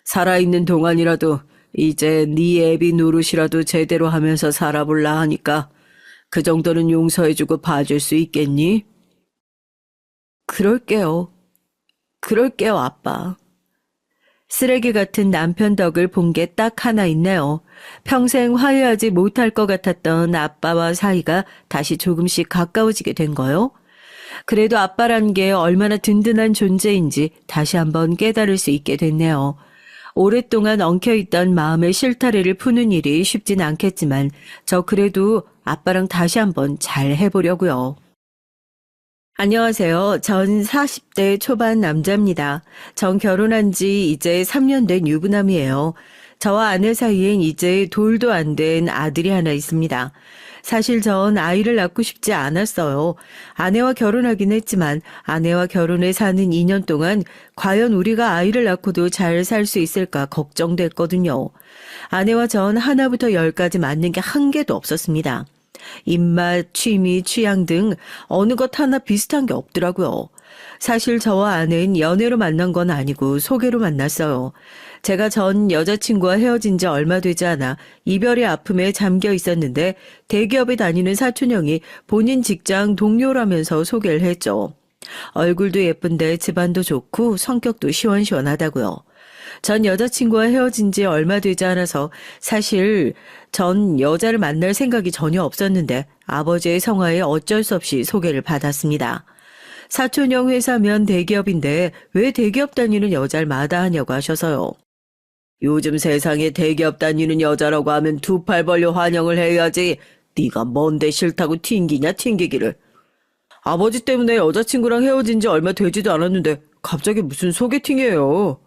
살아있는 동안이라도 이제 네 애비 노릇이라도 제대로 하면서 살아볼라 하니까 그 정도는 용서해주고 봐줄 수 있겠니? 그럴게요. 그럴게요, 아빠. 쓰레기 같은 남편 덕을 본 게 딱 하나 있네요. 평생 화해하지 못할 것 같았던 아빠와 사이가 다시 조금씩 가까워지게 된 거요. 그래도 아빠란 게 얼마나 든든한 존재인지 다시 한번 깨달을 수 있게 됐네요. 오랫동안 엉켜있던 마음의 실타래를 푸는 일이 쉽진 않겠지만 저 그래도 아빠랑 다시 한번 잘 해보려고요. 안녕하세요. 전 40대 초반 남자입니다. 전 결혼한 지 이제 3년 된 유부남이에요. 저와 아내 사이엔 이제 돌도 안 된 아들이 하나 있습니다. 사실 전 아이를 낳고 싶지 않았어요. 아내와 결혼하긴 했지만 아내와 결혼해 사는 2년 동안 과연 우리가 아이를 낳고도 잘 살 수 있을까 걱정됐거든요. 아내와 전 하나부터 열까지 맞는 게 한 개도 없었습니다. 입맛, 취미, 취향 등 어느 것 하나 비슷한 게 없더라고요. 사실 저와 아내는 연애로 만난 건 아니고 소개로 만났어요. 제가 전 여자친구와 헤어진 지 얼마 되지 않아 이별의 아픔에 잠겨 있었는데 대기업에 다니는 사촌형이 본인 직장 동료라면서 소개를 했죠. 얼굴도 예쁜데 집안도 좋고 성격도 시원시원하다고요. 전 여자친구와 헤어진 지 얼마 되지 않아서 사실 전 여자를 만날 생각이 전혀 없었는데 아버지의 성화에 어쩔 수 없이 소개를 받았습니다. 사촌형 회사면 대기업인데 왜 대기업 다니는 여자를 마다하냐고 하셔서요. 요즘 세상에 대기업 다니는 여자라고 하면 두 팔 벌려 환영을 해야지. 네가 뭔데 싫다고 튕기냐 튕기기를. 아버지 때문에 여자친구랑 헤어진 지 얼마 되지도 않았는데 갑자기 무슨 소개팅이에요.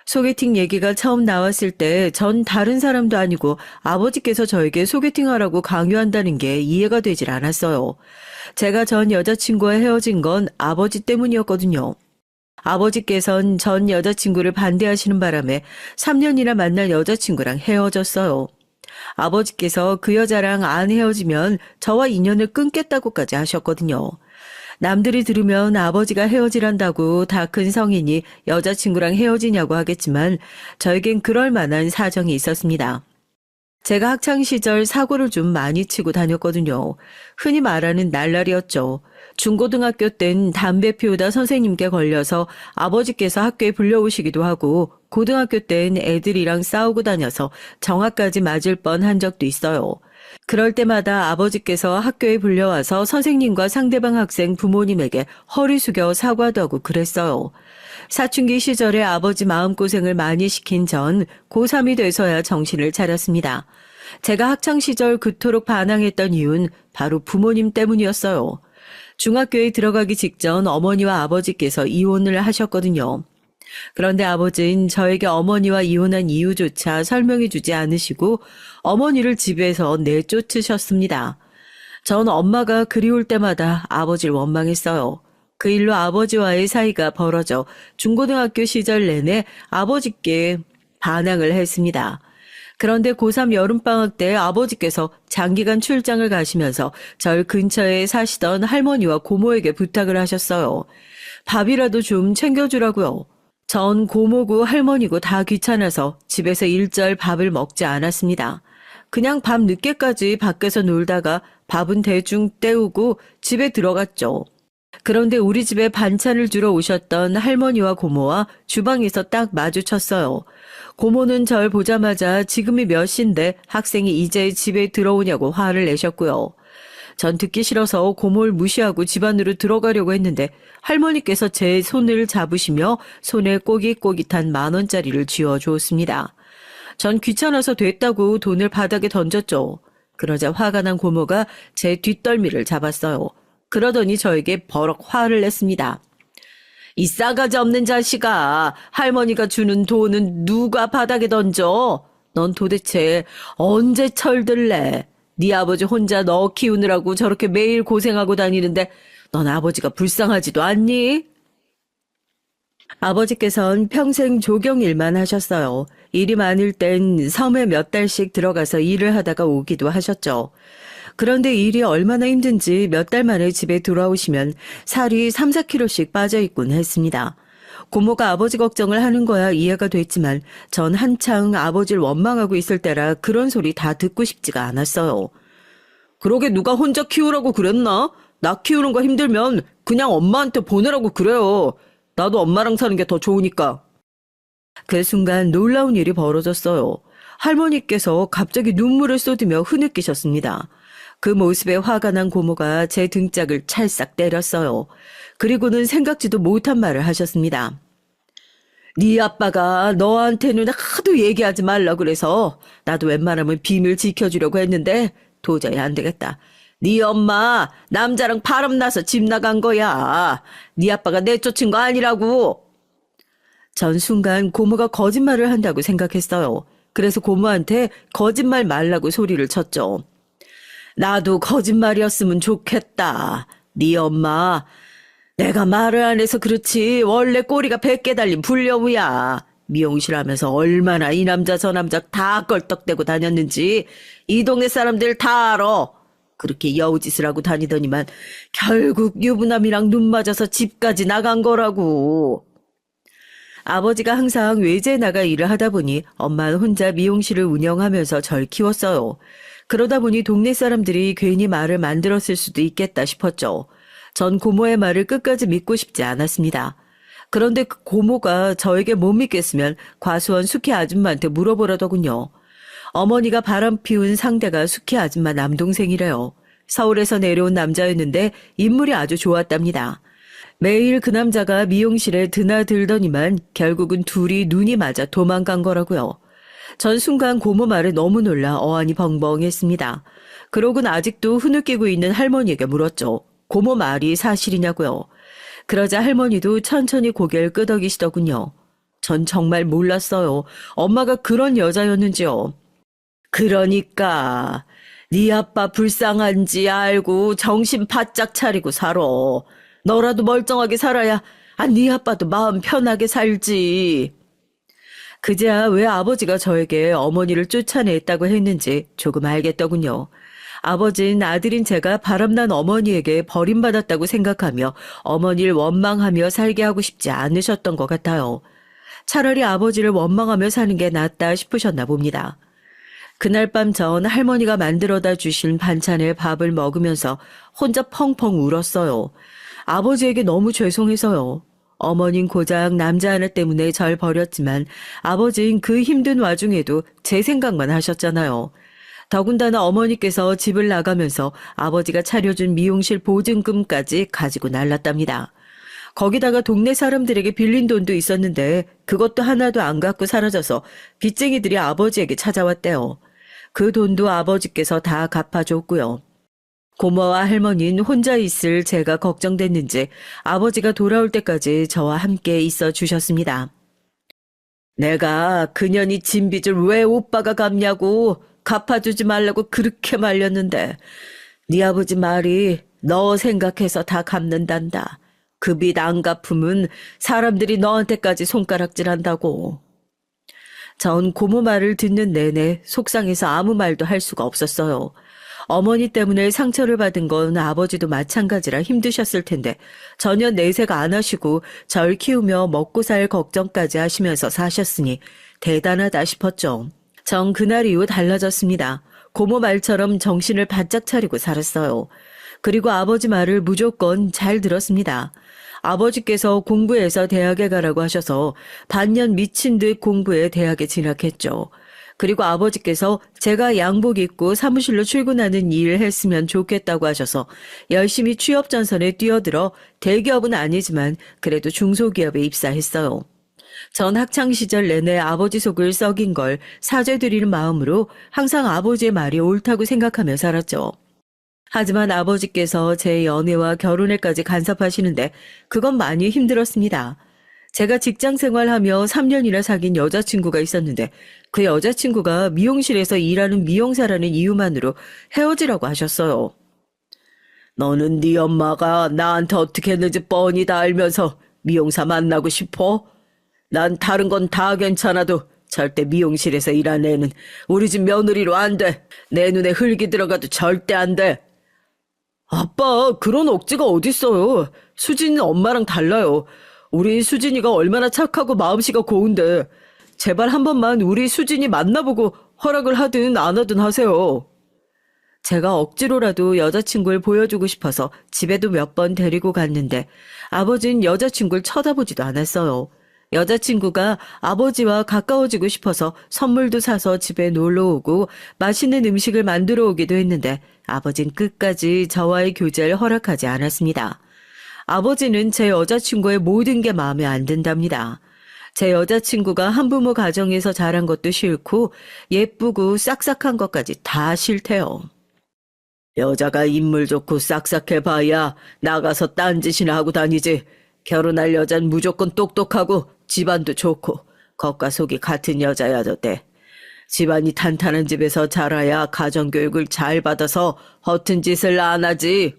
소개팅 얘기가 처음 나왔을 때 전 다른 사람도 아니고 아버지께서 저에게 소개팅하라고 강요한다는 게 이해가 되질 않았어요. 제가 전 여자친구와 헤어진 건 아버지 때문이었거든요. 아버지께선 전 여자친구를 반대하시는 바람에 3년이나 만난 여자친구랑 헤어졌어요. 아버지께서 그 여자랑 안 헤어지면 저와 인연을 끊겠다고까지 하셨거든요. 남들이 들으면 아버지가 헤어지란다고 다 큰 성인이 여자친구랑 헤어지냐고 하겠지만 저에겐 그럴 만한 사정이 있었습니다. 제가 학창시절 사고를 좀 많이 치고 다녔거든요. 흔히 말하는 날라리였죠. 중고등학교 땐 담배 피우다 선생님께 걸려서 아버지께서 학교에 불려오시기도 하고 고등학교 땐 애들이랑 싸우고 다녀서 정화까지 맞을 뻔한 적도 있어요. 그럴 때마다 아버지께서 학교에 불려와서 선생님과 상대방 학생 부모님에게 허리 숙여 사과도 하고 그랬어요. 사춘기 시절에 아버지 마음고생을 많이 시킨 전 고3이 돼서야 정신을 차렸습니다. 제가 학창시절 그토록 반항했던 이유는 바로 부모님 때문이었어요. 중학교에 들어가기 직전 어머니와 아버지께서 이혼을 하셨거든요. 그런데 아버지는 저에게 어머니와 이혼한 이유조차 설명해 주지 않으시고 어머니를 집에서 내쫓으셨습니다. 전 엄마가 그리울 때마다 아버지를 원망했어요. 그 일로 아버지와의 사이가 벌어져 중고등학교 시절 내내 아버지께 반항을 했습니다. 그런데 고3 여름방학 때 아버지께서 장기간 출장을 가시면서 절 근처에 사시던 할머니와 고모에게 부탁을 하셨어요. 밥이라도 좀 챙겨주라고요. 전 고모고 할머니고 다 귀찮아서 집에서 일절 밥을 먹지 않았습니다. 그냥 밤 늦게까지 밖에서 놀다가 밥은 대충 때우고 집에 들어갔죠. 그런데 우리 집에 반찬을 주러 오셨던 할머니와 고모와 주방에서 딱 마주쳤어요. 고모는 절 보자마자 지금이 몇 시인데 학생이 이제 집에 들어오냐고 화를 내셨고요. 전 듣기 싫어서 고모를 무시하고 집 안으로 들어가려고 했는데 할머니께서 제 손을 잡으시며 손에 꼬깃꼬깃한 10,000원짜리를 쥐어주었습니다. 전 귀찮아서 됐다고 돈을 바닥에 던졌죠. 그러자 화가 난 고모가 제 뒷덜미를 잡았어요. 그러더니 저에게 버럭 화를 냈습니다. 이 싸가지 없는 자식아, 할머니가 주는 돈은 누가 바닥에 던져? 넌 도대체 언제 철들래? 네 아버지 혼자 너 키우느라고 저렇게 매일 고생하고 다니는데 넌 아버지가 불쌍하지도 않니? 아버지께선 평생 조경일만 하셨어요. 일이 많을 땐 섬에 몇 달씩 들어가서 일을 하다가 오기도 하셨죠. 그런데 일이 얼마나 힘든지 몇 달 만에 집에 돌아오시면 살이 3, 4kg씩 빠져있곤 했습니다. 고모가 아버지 걱정을 하는 거야 이해가 됐지만 전 한창 아버지를 원망하고 있을 때라 그런 소리 다 듣고 싶지가 않았어요. 그러게 누가 혼자 키우라고 그랬나? 나 키우는 거 힘들면 그냥 엄마한테 보내라고 그래요. 나도 엄마랑 사는 게 더 좋으니까. 그 순간 놀라운 일이 벌어졌어요. 할머니께서 갑자기 눈물을 쏟으며 흐느끼셨습니다. 그 모습에 화가 난 고모가 제 등짝을 찰싹 때렸어요. 그리고는 생각지도 못한 말을 하셨습니다. 네 아빠가 너한테는 하도 얘기하지 말라 그래서 나도 웬만하면 비밀 지켜주려고 했는데 도저히 안 되겠다. 네 엄마 남자랑 바람나서 집 나간 거야. 네 아빠가 내쫓은 거 아니라고. 전 순간 고모가 거짓말을 한다고 생각했어요. 그래서 고모한테 거짓말 말라고 소리를 쳤죠. 나도 거짓말이었으면 좋겠다. 네 엄마 내가 말을 안 해서 그렇지 원래 꼬리가 100개 달린 불려우야. 미용실 하면서 얼마나 이 남자 저 남자 다 껄떡대고 다녔는지 이 동네 사람들 다 알아. 그렇게 여우짓을 하고 다니더니만 결국 유부남이랑 눈 맞아서 집까지 나간 거라고. 아버지가 항상 외지에 나가 일을 하다 보니 엄마는 혼자 미용실을 운영하면서 절 키웠어요. 그러다 보니 동네 사람들이 괜히 말을 만들었을 수도 있겠다 싶었죠. 전 고모의 말을 끝까지 믿고 싶지 않았습니다. 그런데 그 고모가 저에게 못 믿겠으면 과수원 숙희 아줌마한테 물어보라더군요. 어머니가 바람 피운 상대가 숙희 아줌마 남동생이래요. 서울에서 내려온 남자였는데 인물이 아주 좋았답니다. 매일 그 남자가 미용실에 드나들더니만 결국은 둘이 눈이 맞아 도망간 거라고요. 전 순간 고모 말에 너무 놀라 어안이 벙벙했습니다. 그러곤 아직도 흐느끼고 있는 할머니에게 물었죠. 고모 말이 사실이냐고요. 그러자 할머니도 천천히 고개를 끄덕이시더군요. 전 정말 몰랐어요. 엄마가 그런 여자였는지요. 그러니까 네 아빠 불쌍한지 알고 정신 바짝 차리고 살아. 너라도 멀쩡하게 살아야 네 아빠도 마음 편하게 살지. 그제야 왜 아버지가 저에게 어머니를 쫓아냈다고 했는지 조금 알겠더군요. 아버지는 아들인 제가 바람난 어머니에게 버림받았다고 생각하며 어머니를 원망하며 살게 하고 싶지 않으셨던 것 같아요. 차라리 아버지를 원망하며 사는 게 낫다 싶으셨나 봅니다. 그날 밤 전 할머니가 만들어다 주신 반찬에 밥을 먹으면서 혼자 펑펑 울었어요. 아버지에게 너무 죄송해서요. 어머닌 고작 남자 하나 때문에 절 버렸지만 아버지는 그 힘든 와중에도 제 생각만 하셨잖아요. 더군다나 어머니께서 집을 나가면서 아버지가 차려준 미용실 보증금까지 가지고 날랐답니다. 거기다가 동네 사람들에게 빌린 돈도 있었는데 그것도 하나도 안 갖고 사라져서 빚쟁이들이 아버지에게 찾아왔대요. 그 돈도 아버지께서 다 갚아줬고요. 고모와 할머니는 혼자 있을 제가 걱정됐는지 아버지가 돌아올 때까지 저와 함께 있어 주셨습니다. 내가 그년이 진 빚을 왜 오빠가 갚냐고 갚아주지 말라고 그렇게 말렸는데 네 아버지 말이 너 생각해서 다 갚는단다. 그 빚 안 갚으면 사람들이 너한테까지 손가락질한다고. 전 고모 말을 듣는 내내 속상해서 아무 말도 할 수가 없었어요. 어머니 때문에 상처를 받은 건 아버지도 마찬가지라 힘드셨을 텐데 전혀 내색 안 하시고 절 키우며 먹고 살 걱정까지 하시면서 사셨으니 대단하다 싶었죠. 전 그날 이후 달라졌습니다. 고모 말처럼 정신을 바짝 차리고 살았어요. 그리고 아버지 말을 무조건 잘 들었습니다. 아버지께서 공부해서 대학에 가라고 하셔서 반년 미친 듯 공부해 대학에 진학했죠. 그리고 아버지께서 제가 양복 입고 사무실로 출근하는 일을 했으면 좋겠다고 하셔서 열심히 취업 전선에 뛰어들어 대기업은 아니지만 그래도 중소기업에 입사했어요. 전 학창시절 내내 아버지 속을 썩인 걸 사죄드리는 마음으로 항상 아버지의 말이 옳다고 생각하며 살았죠. 하지만 아버지께서 제 연애와 결혼에까지 간섭하시는데 그건 많이 힘들었습니다. 제가 직장 생활하며 3년이나 사귄 여자친구가 있었는데 그 여자친구가 미용실에서 일하는 미용사라는 이유만으로 헤어지라고 하셨어요. 너는 네 엄마가 나한테 어떻게 했는지 뻔히 다 알면서 미용사 만나고 싶어? 난 다른 건 다 괜찮아도 절대 미용실에서 일하는 애는 우리 집 며느리로 안 돼. 내 눈에 흙이 들어가도 절대 안 돼. 아빠, 그런 억지가 어딨어요. 수진이는 엄마랑 달라요. 우리 수진이가 얼마나 착하고 마음씨가 고운데 제발 한 번만 우리 수진이 만나보고 허락을 하든 안 하든 하세요. 제가 억지로라도 여자친구를 보여주고 싶어서 집에도 몇 번 데리고 갔는데 아버지는 여자친구를 쳐다보지도 않았어요. 여자친구가 아버지와 가까워지고 싶어서 선물도 사서 집에 놀러 오고 맛있는 음식을 만들어 오기도 했는데 아버진 끝까지 저와의 교제를 허락하지 않았습니다. 아버지는 제 여자친구의 모든 게 마음에 안 든답니다. 제 여자친구가 한부모 가정에서 자란 것도 싫고 예쁘고 싹싹한 것까지 다 싫대요. 여자가 인물 좋고 싹싹해봐야 나가서 딴짓이나 하고 다니지. 결혼할 여잔 무조건 똑똑하고 집안도 좋고 겉과 속이 같은 여자야 돼. 집안이 탄탄한 집에서 자라야 가정교육을 잘 받아서 허튼 짓을 안 하지.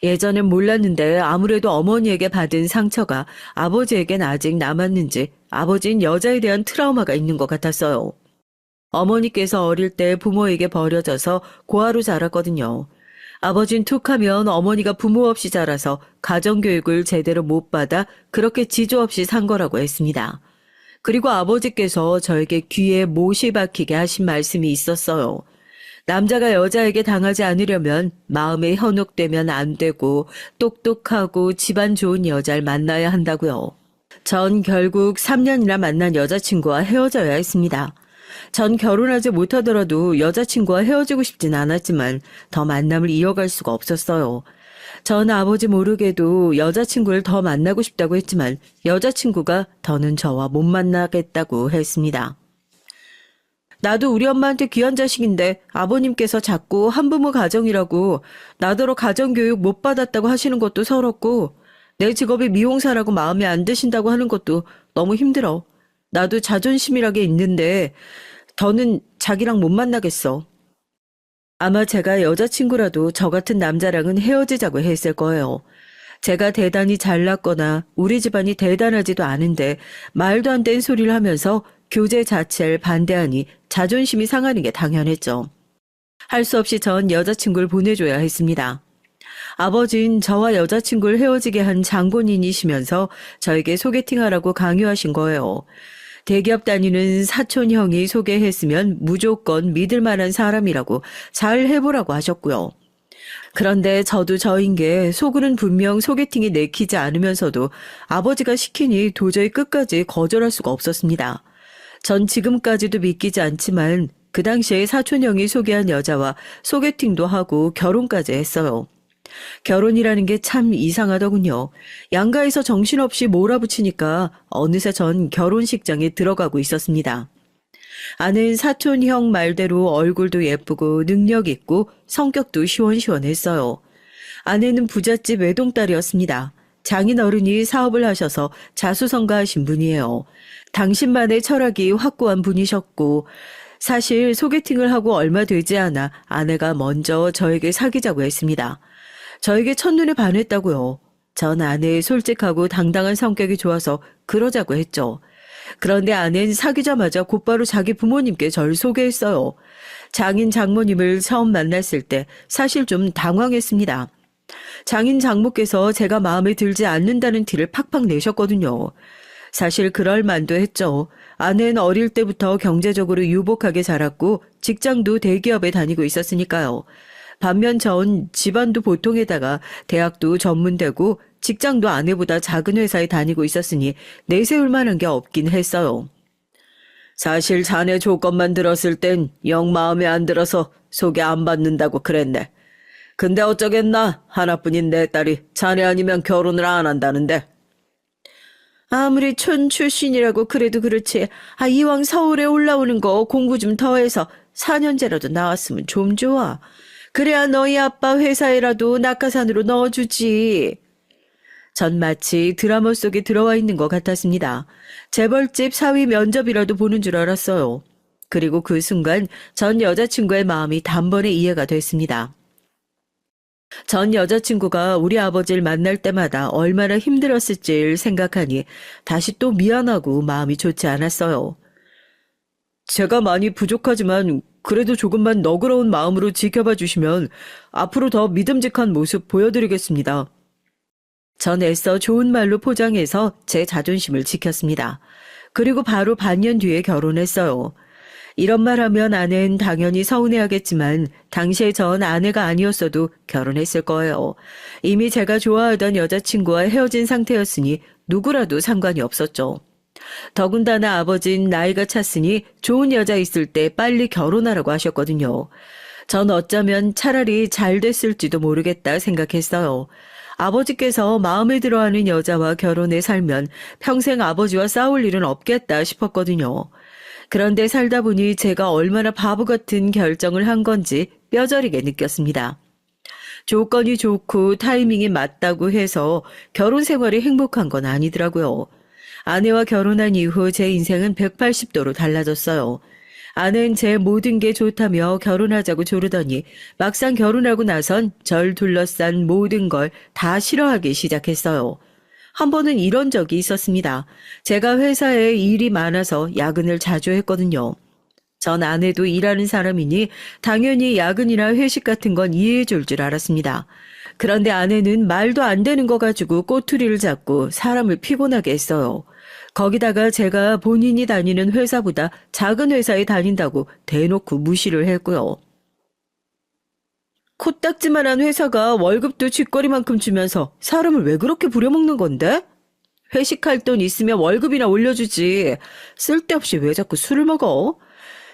예전엔 몰랐는데 아무래도 어머니에게 받은 상처가 아버지에겐 아직 남았는지 아버지는 여자에 대한 트라우마가 있는 것 같았어요. 어머니께서 어릴 때 부모에게 버려져서 고아로 자랐거든요. 아버진 툭하면 어머니가 부모 없이 자라서 가정교육을 제대로 못 받아 그렇게 지조 없이 산 거라고 했습니다. 그리고 아버지께서 저에게 귀에 못이 박히게 하신 말씀이 있었어요. 남자가 여자에게 당하지 않으려면 마음에 현혹되면 안 되고 똑똑하고 집안 좋은 여자를 만나야 한다고요. 전 결국 3년이나 만난 여자친구와 헤어져야 했습니다. 전 결혼하지 못하더라도 여자친구와 헤어지고 싶진 않았지만 더 만남을 이어갈 수가 없었어요. 전 아버지 모르게도 여자친구를 더 만나고 싶다고 했지만 여자친구가 더는 저와 못 만나겠다고 했습니다. 나도 우리 엄마한테 귀한 자식인데 아버님께서 자꾸 한부모 가정이라고 나더러 가정교육 못 받았다고 하시는 것도 서럽고 내 직업이 미용사라고 마음에 안 드신다고 하는 것도 너무 힘들어. 나도 자존심이라게 있는데 더는 자기랑 못 만나겠어. 아마 제가 여자친구라도 저 같은 남자랑은 헤어지자고 했을 거예요. 제가 대단히 잘났거나 우리 집안이 대단하지도 않은데 말도 안 되는 소리를 하면서 교제 자체를 반대하니 자존심이 상하는 게 당연했죠. 할 수 없이 전 여자친구를 보내줘야 했습니다. 아버진 저와 여자친구를 헤어지게 한 장본인이시면서 저에게 소개팅하라고 강요하신 거예요. 대기업 다니는 사촌 형이 소개했으면 무조건 믿을 만한 사람이라고 잘 해보라고 하셨고요. 그런데 저도 저인 게 속으로는 분명 소개팅이 내키지 않으면서도 아버지가 시키니 도저히 끝까지 거절할 수가 없었습니다. 전 지금까지도 믿기지 않지만 그 당시에 사촌 형이 소개한 여자와 소개팅도 하고 결혼까지 했어요. 결혼이라는 게 참 이상하더군요. 양가에서 정신없이 몰아붙이니까 어느새 전 결혼식장에 들어가고 있었습니다. 아는 사촌 형 말대로 얼굴도 예쁘고 능력 있고 성격도 시원시원했어요. 아내는 부잣집 외동딸이었습니다. 장인어른이 사업을 하셔서 자수성가하신 분이에요. 당신만의 철학이 확고한 분이셨고 사실 소개팅을 하고 얼마 되지 않아 아내가 먼저 저에게 사귀자고 했습니다. 저에게 첫눈에 반했다고요. 전 아내의 솔직하고 당당한 성격이 좋아서 그러자고 했죠. 그런데 아내는 사귀자마자 곧바로 자기 부모님께 절 소개했어요. 장인 장모님을 처음 만났을 때 사실 좀 당황했습니다. 장인 장모께서 제가 마음에 들지 않는다는 티를 팍팍 내셨거든요. 사실 그럴 만도 했죠. 아내는 어릴 때부터 경제적으로 유복하게 자랐고 직장도 대기업에 다니고 있었으니까요. 반면 전 집안도 보통에다가 대학도 전문대고 직장도 아내보다 작은 회사에 다니고 있었으니 내세울 만한 게 없긴 했어요. 사실 자네 조건만 들었을 땐 영 마음에 안 들어서 소개 안 받는다고 그랬네. 근데 어쩌겠나. 하나뿐인 내 딸이 자네 아니면 결혼을 안 한다는데. 아무리 촌 출신이라고 그래도 그렇지. 이왕 서울에 올라오는 거 공부 좀 더 해서 4년제라도 나왔으면 좀 좋아. 그래야 너희 아빠 회사에라도 낙하산으로 넣어주지. 전 마치 드라마 속에 들어와 있는 것 같았습니다. 재벌집 사위 면접이라도 보는 줄 알았어요. 그리고 그 순간 전 여자친구의 마음이 단번에 이해가 됐습니다. 전 여자친구가 우리 아버지를 만날 때마다 얼마나 힘들었을지를 생각하니 다시 또 미안하고 마음이 좋지 않았어요. 제가 많이 부족하지만 그래도 조금만 너그러운 마음으로 지켜봐 주시면 앞으로 더 믿음직한 모습 보여드리겠습니다. 전 애써 좋은 말로 포장해서 제 자존심을 지켰습니다. 그리고 바로 반년 뒤에 결혼했어요. 이런 말 하면 아내는 당연히 서운해하겠지만 당시에 전 아내가 아니었어도 결혼했을 거예요. 이미 제가 좋아하던 여자친구와 헤어진 상태였으니 누구라도 상관이 없었죠. 더군다나 아버진 나이가 찼으니 좋은 여자 있을 때 빨리 결혼하라고 하셨거든요. 전 어쩌면 차라리 잘 됐을지도 모르겠다 생각했어요. 아버지께서 마음에 들어하는 여자와 결혼해 살면 평생 아버지와 싸울 일은 없겠다 싶었거든요. 그런데 살다 보니 제가 얼마나 바보 같은 결정을 한 건지 뼈저리게 느꼈습니다. 조건이 좋고 타이밍이 맞다고 해서 결혼 생활이 행복한 건 아니더라고요. 아내와 결혼한 이후 제 인생은 180도로 달라졌어요. 아내는 제 모든 게 좋다며 결혼하자고 조르더니 막상 결혼하고 나선 절 둘러싼 모든 걸 다 싫어하기 시작했어요. 한 번은 이런 적이 있었습니다. 제가 회사에 일이 많아서 야근을 자주 했거든요. 전 아내도 일하는 사람이니 당연히 야근이나 회식 같은 건 이해해 줄 줄 알았습니다. 그런데 아내는 말도 안 되는 거 가지고 꼬투리를 잡고 사람을 피곤하게 했어요. 거기다가 제가 본인이 다니는 회사보다 작은 회사에 다닌다고 대놓고 무시를 했고요. 코딱지만한 회사가 월급도 쥐꼬리만큼 주면서 사람을 왜 그렇게 부려먹는 건데? 회식할 돈 있으면 월급이나 올려주지. 쓸데없이 왜 자꾸 술을 먹어?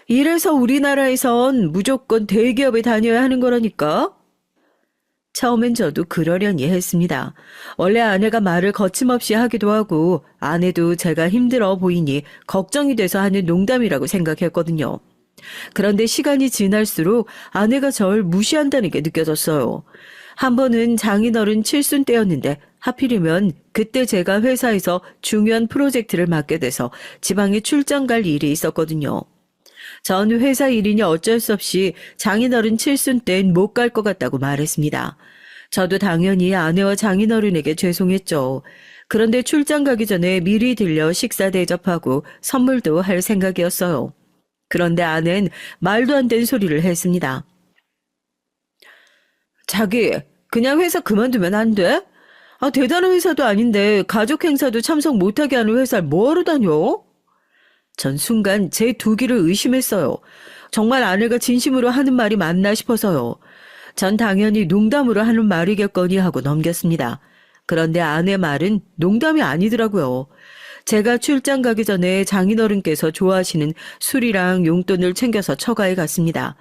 이래서 우리나라에선 무조건 대기업에 다녀야 하는 거라니까. 처음엔 저도 그러려니 했습니다. 원래 아내가 말을 거침없이 하기도 하고 아내도 제가 힘들어 보이니 걱정이 돼서 하는 농담이라고 생각했거든요. 그런데 시간이 지날수록 아내가 절 무시한다는 게 느껴졌어요. 한 번은 장인어른 칠순 때였는데 하필이면 그때 제가 회사에서 중요한 프로젝트를 맡게 돼서 지방에 출장 갈 일이 있었거든요. 전 회사 일이니 어쩔 수 없이 장인어른 칠순 땐 못 갈 것 같다고 말했습니다. 저도 당연히 아내와 장인어른에게 죄송했죠. 그런데 출장 가기 전에 미리 들려 식사 대접하고 선물도 할 생각이었어요. 그런데 아내는 말도 안 되는 소리를 했습니다. 자기, 그냥 회사 그만두면 안 돼? 대단한 회사도 아닌데 가족 행사도 참석 못하게 하는 회사를 뭐하러 다녀? 전 순간 제 두 귀를 의심했어요. 정말 아내가 진심으로 하는 말이 맞나 싶어서요. 전 당연히 농담으로 하는 말이겠거니 하고 넘겼습니다. 그런데 아내 말은 농담이 아니더라고요. 제가 출장 가기 전에 장인어른께서 좋아하시는 술이랑 용돈을 챙겨서 처가에 갔습니다.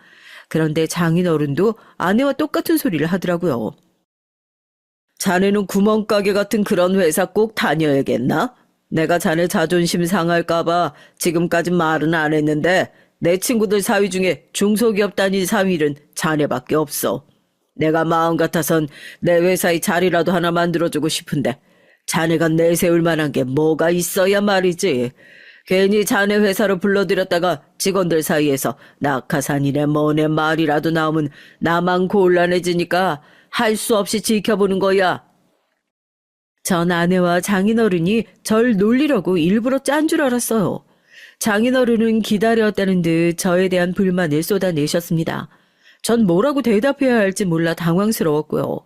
그런데 장인어른도 아내와 똑같은 소리를 하더라고요. 자네는 구멍가게 같은 그런 회사 꼭 다녀야겠나? 내가 자네 자존심 상할까봐 지금까지 말은 안 했는데 내 친구들 사위 중에 중소기업 다닌 사위는 자네밖에 없어. 내가 마음 같아선 내 회사에 자리라도 하나 만들어주고 싶은데 자네가 내세울 만한 게 뭐가 있어야 말이지. 괜히 자네 회사로 불러들였다가 직원들 사이에서 낙하산이네 뭐네 말이라도 나오면 나만 곤란해지니까 할 수 없이 지켜보는 거야. 전 아내와 장인어른이 절 놀리려고 일부러 짠 줄 알았어요. 장인어른은 기다렸다는 듯 저에 대한 불만을 쏟아내셨습니다. 전 뭐라고 대답해야 할지 몰라 당황스러웠고요.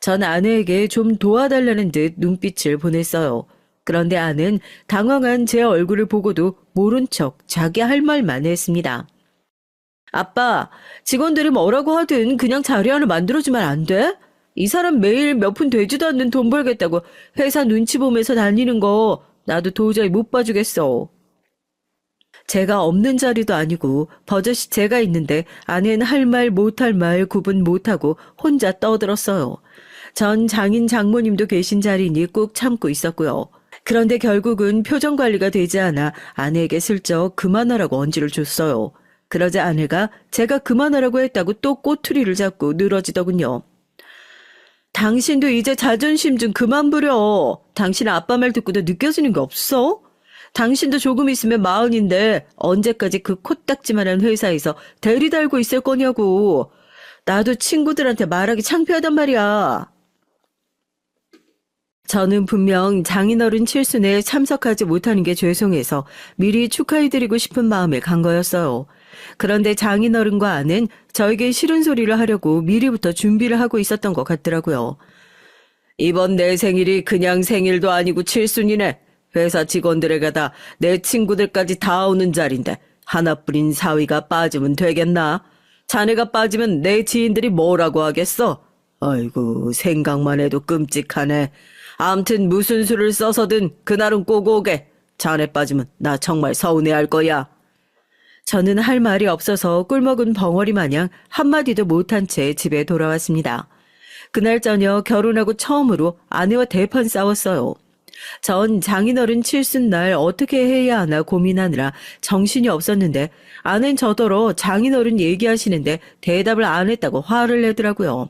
전 아내에게 좀 도와달라는 듯 눈빛을 보냈어요. 그런데 아는 당황한 제 얼굴을 보고도 모른 척 자기 할 말만 했습니다. 아빠, 직원들이 뭐라고 하든 그냥 자리 하나 만들어주면 안 돼? 이 사람 매일 몇 푼 되지도 않는 돈 벌겠다고 회사 눈치 보면서 다니는 거 나도 도저히 못 봐주겠어. 제가 없는 자리도 아니고 버젓이 제가 있는데 아내는 할 말 못할 말 구분 못하고 혼자 떠들었어요. 전 장인 장모님도 계신 자리니 꾹 참고 있었고요. 그런데 결국은 표정 관리가 되지 않아 아내에게 슬쩍 그만하라고 언지를 줬어요. 그러자 아내가 제가 그만하라고 했다고 또 꼬투리를 잡고 늘어지더군요. 당신도 이제 자존심 좀 그만 부려. 당신 아빠 말 듣고도 느껴지는 게 없어? 당신도 조금 있으면 마흔인데 언제까지 그 코딱지만한 회사에서 대리 달고 있을 거냐고. 나도 친구들한테 말하기 창피하단 말이야. 저는 분명 장인어른 칠순에 참석하지 못하는 게 죄송해서 미리 축하해드리고 싶은 마음에 간 거였어요. 그런데 장인어른과 아는 저에게 싫은 소리를 하려고 미리부터 준비를 하고 있었던 것 같더라고요. 이번 내 생일이 그냥 생일도 아니고 칠순이네. 회사 직원들에게다 내 친구들까지 다 오는 자리인데 하나뿐인 사위가 빠지면 되겠나? 자네가 빠지면 내 지인들이 뭐라고 하겠어? 아이고 생각만 해도 끔찍하네. 암튼 무슨 수를 써서든 그날은 꼭 오게. 자네 빠지면 나 정말 서운해할 거야. 저는 할 말이 없어서 꿀먹은 벙어리 마냥 한마디도 못한 채 집에 돌아왔습니다. 그날 저녁 결혼하고 처음으로 아내와 대판 싸웠어요. 전 장인어른 칠순날 어떻게 해야 하나 고민하느라 정신이 없었는데 아는 저더러 장인어른 얘기하시는데 대답을 안 했다고 화를 내더라고요.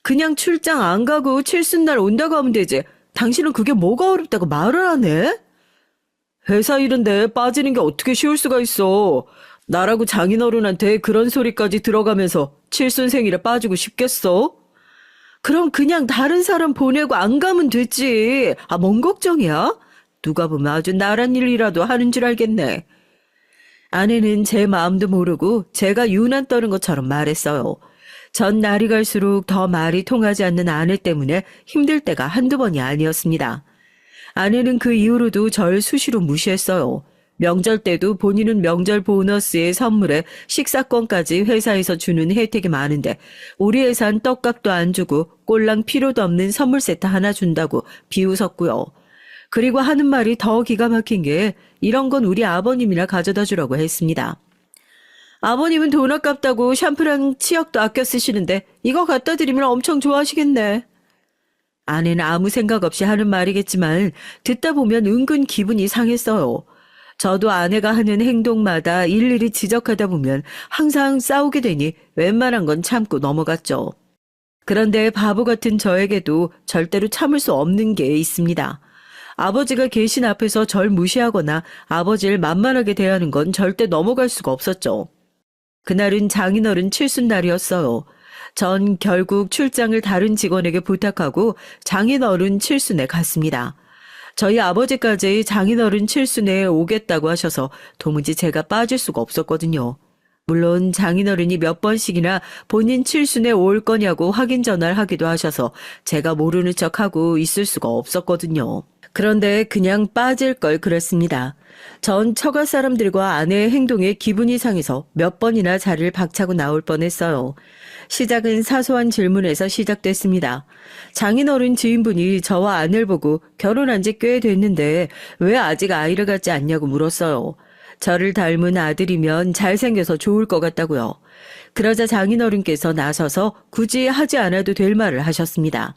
그냥 출장 안 가고 칠순날 온다고 하면 되지. 당신은 그게 뭐가 어렵다고 말을 안 해? 회사 일인데 빠지는 게 어떻게 쉬울 수가 있어. 나라고 장인어른한테 그런 소리까지 들어가면서 칠순 생일에 빠지고 싶겠어? 그럼 그냥 다른 사람 보내고 안 가면 되지. 뭔 걱정이야? 누가 보면 아주 나란 일이라도 하는 줄 알겠네. 아내는 제 마음도 모르고 제가 유난 떠는 것처럼 말했어요. 전 날이 갈수록 더 말이 통하지 않는 아내 때문에 힘들 때가 한두 번이 아니었습니다. 아내는 그 이후로도 절 수시로 무시했어요. 명절 때도 본인은 명절 보너스에 선물에 식사권까지 회사에서 주는 혜택이 많은데 우리 회사는 떡값도 안 주고 꼴랑 필요도 없는 선물 세트 하나 준다고 비웃었고요. 그리고 하는 말이 더 기가 막힌 게 이런 건 우리 아버님이나 가져다 주라고 했습니다. 아버님은 돈 아깝다고 샴푸랑 치약도 아껴 쓰시는데 이거 갖다 드리면 엄청 좋아하시겠네. 아내는 아무 생각 없이 하는 말이겠지만 듣다 보면 은근 기분이 상했어요. 저도 아내가 하는 행동마다 일일이 지적하다 보면 항상 싸우게 되니 웬만한 건 참고 넘어갔죠. 그런데 바보 같은 저에게도 절대로 참을 수 없는 게 있습니다. 아버지가 계신 앞에서 절 무시하거나 아버지를 만만하게 대하는 건 절대 넘어갈 수가 없었죠. 그날은 장인어른 칠순날이었어요. 전 결국 출장을 다른 직원에게 부탁하고 장인어른 칠순에 갔습니다. 저희 아버지까지 장인어른 칠순에 오겠다고 하셔서 도무지 제가 빠질 수가 없었거든요. 물론 장인어른이 몇 번씩이나 본인 칠순에 올 거냐고 확인 전화를 하기도 하셔서 제가 모르는 척하고 있을 수가 없었거든요. 그런데 그냥 빠질 걸 그랬습니다. 전 처가 사람들과 아내의 행동에 기분이 상해서 몇 번이나 자리를 박차고 나올 뻔했어요. 시작은 사소한 질문에서 시작됐습니다. 장인어른 지인분이 저와 아내를 보고 결혼한 지 꽤 됐는데 왜 아직 아이를 갖지 않냐고 물었어요. 저를 닮은 아들이면 잘생겨서 좋을 것 같다고요. 그러자 장인어른께서 나서서 굳이 하지 않아도 될 말을 하셨습니다.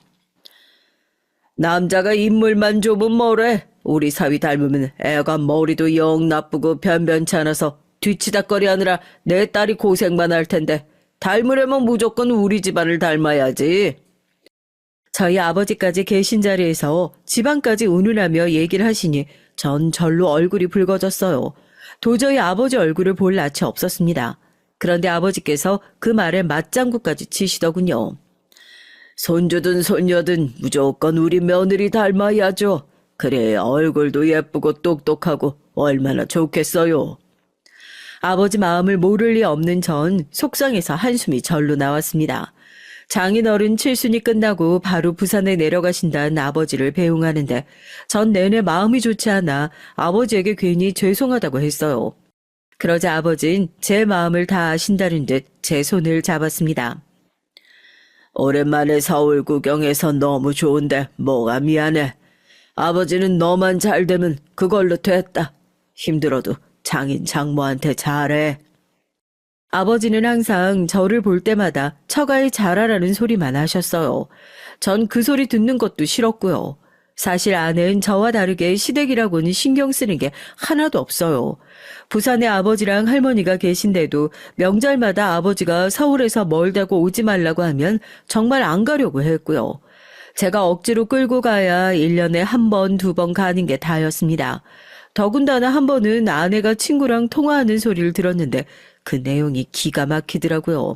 남자가 인물만 좁으면 뭐래? 우리 사위 닮으면 애가 머리도 영 나쁘고 변변치 않아서 뒤치다거리 하느라 내 딸이 고생만 할 텐데 닮으려면 무조건 우리 집안을 닮아야지. 저희 아버지까지 계신 자리에서 집안까지 운운하며 얘기를 하시니 전 절로 얼굴이 붉어졌어요. 도저히 아버지 얼굴을 볼 낯이 없었습니다. 그런데 아버지께서 그 말에 맞장구까지 치시더군요. 손주든 손녀든 무조건 우리 며느리 닮아야죠. 그래야 얼굴도 예쁘고 똑똑하고 얼마나 좋겠어요. 아버지 마음을 모를 리 없는 전 속상해서 한숨이 절로 나왔습니다. 장인어른 칠순이 끝나고 바로 부산에 내려가신다는 아버지를 배웅하는데 전 내내 마음이 좋지 않아 아버지에게 괜히 죄송하다고 했어요. 그러자 아버진 제 마음을 다 아신다는 듯 제 손을 잡았습니다. 오랜만에 서울 구경해서 너무 좋은데 뭐가 미안해. 아버지는 너만 잘 되면 그걸로 됐다. 힘들어도 장인 장모한테 잘해. 아버지는 항상 저를 볼 때마다 처가에 잘하라는 소리만 하셨어요. 전 그 소리 듣는 것도 싫었고요. 사실 아내는 저와 다르게 시댁이라고는 신경 쓰는 게 하나도 없어요. 부산에 아버지랑 할머니가 계신데도 명절마다 아버지가 서울에서 멀다고 오지 말라고 하면 정말 안 가려고 했고요. 제가 억지로 끌고 가야 1년에 한 번, 두 번 가는 게 다였습니다. 더군다나 한 번은 아내가 친구랑 통화하는 소리를 들었는데 그 내용이 기가 막히더라고요.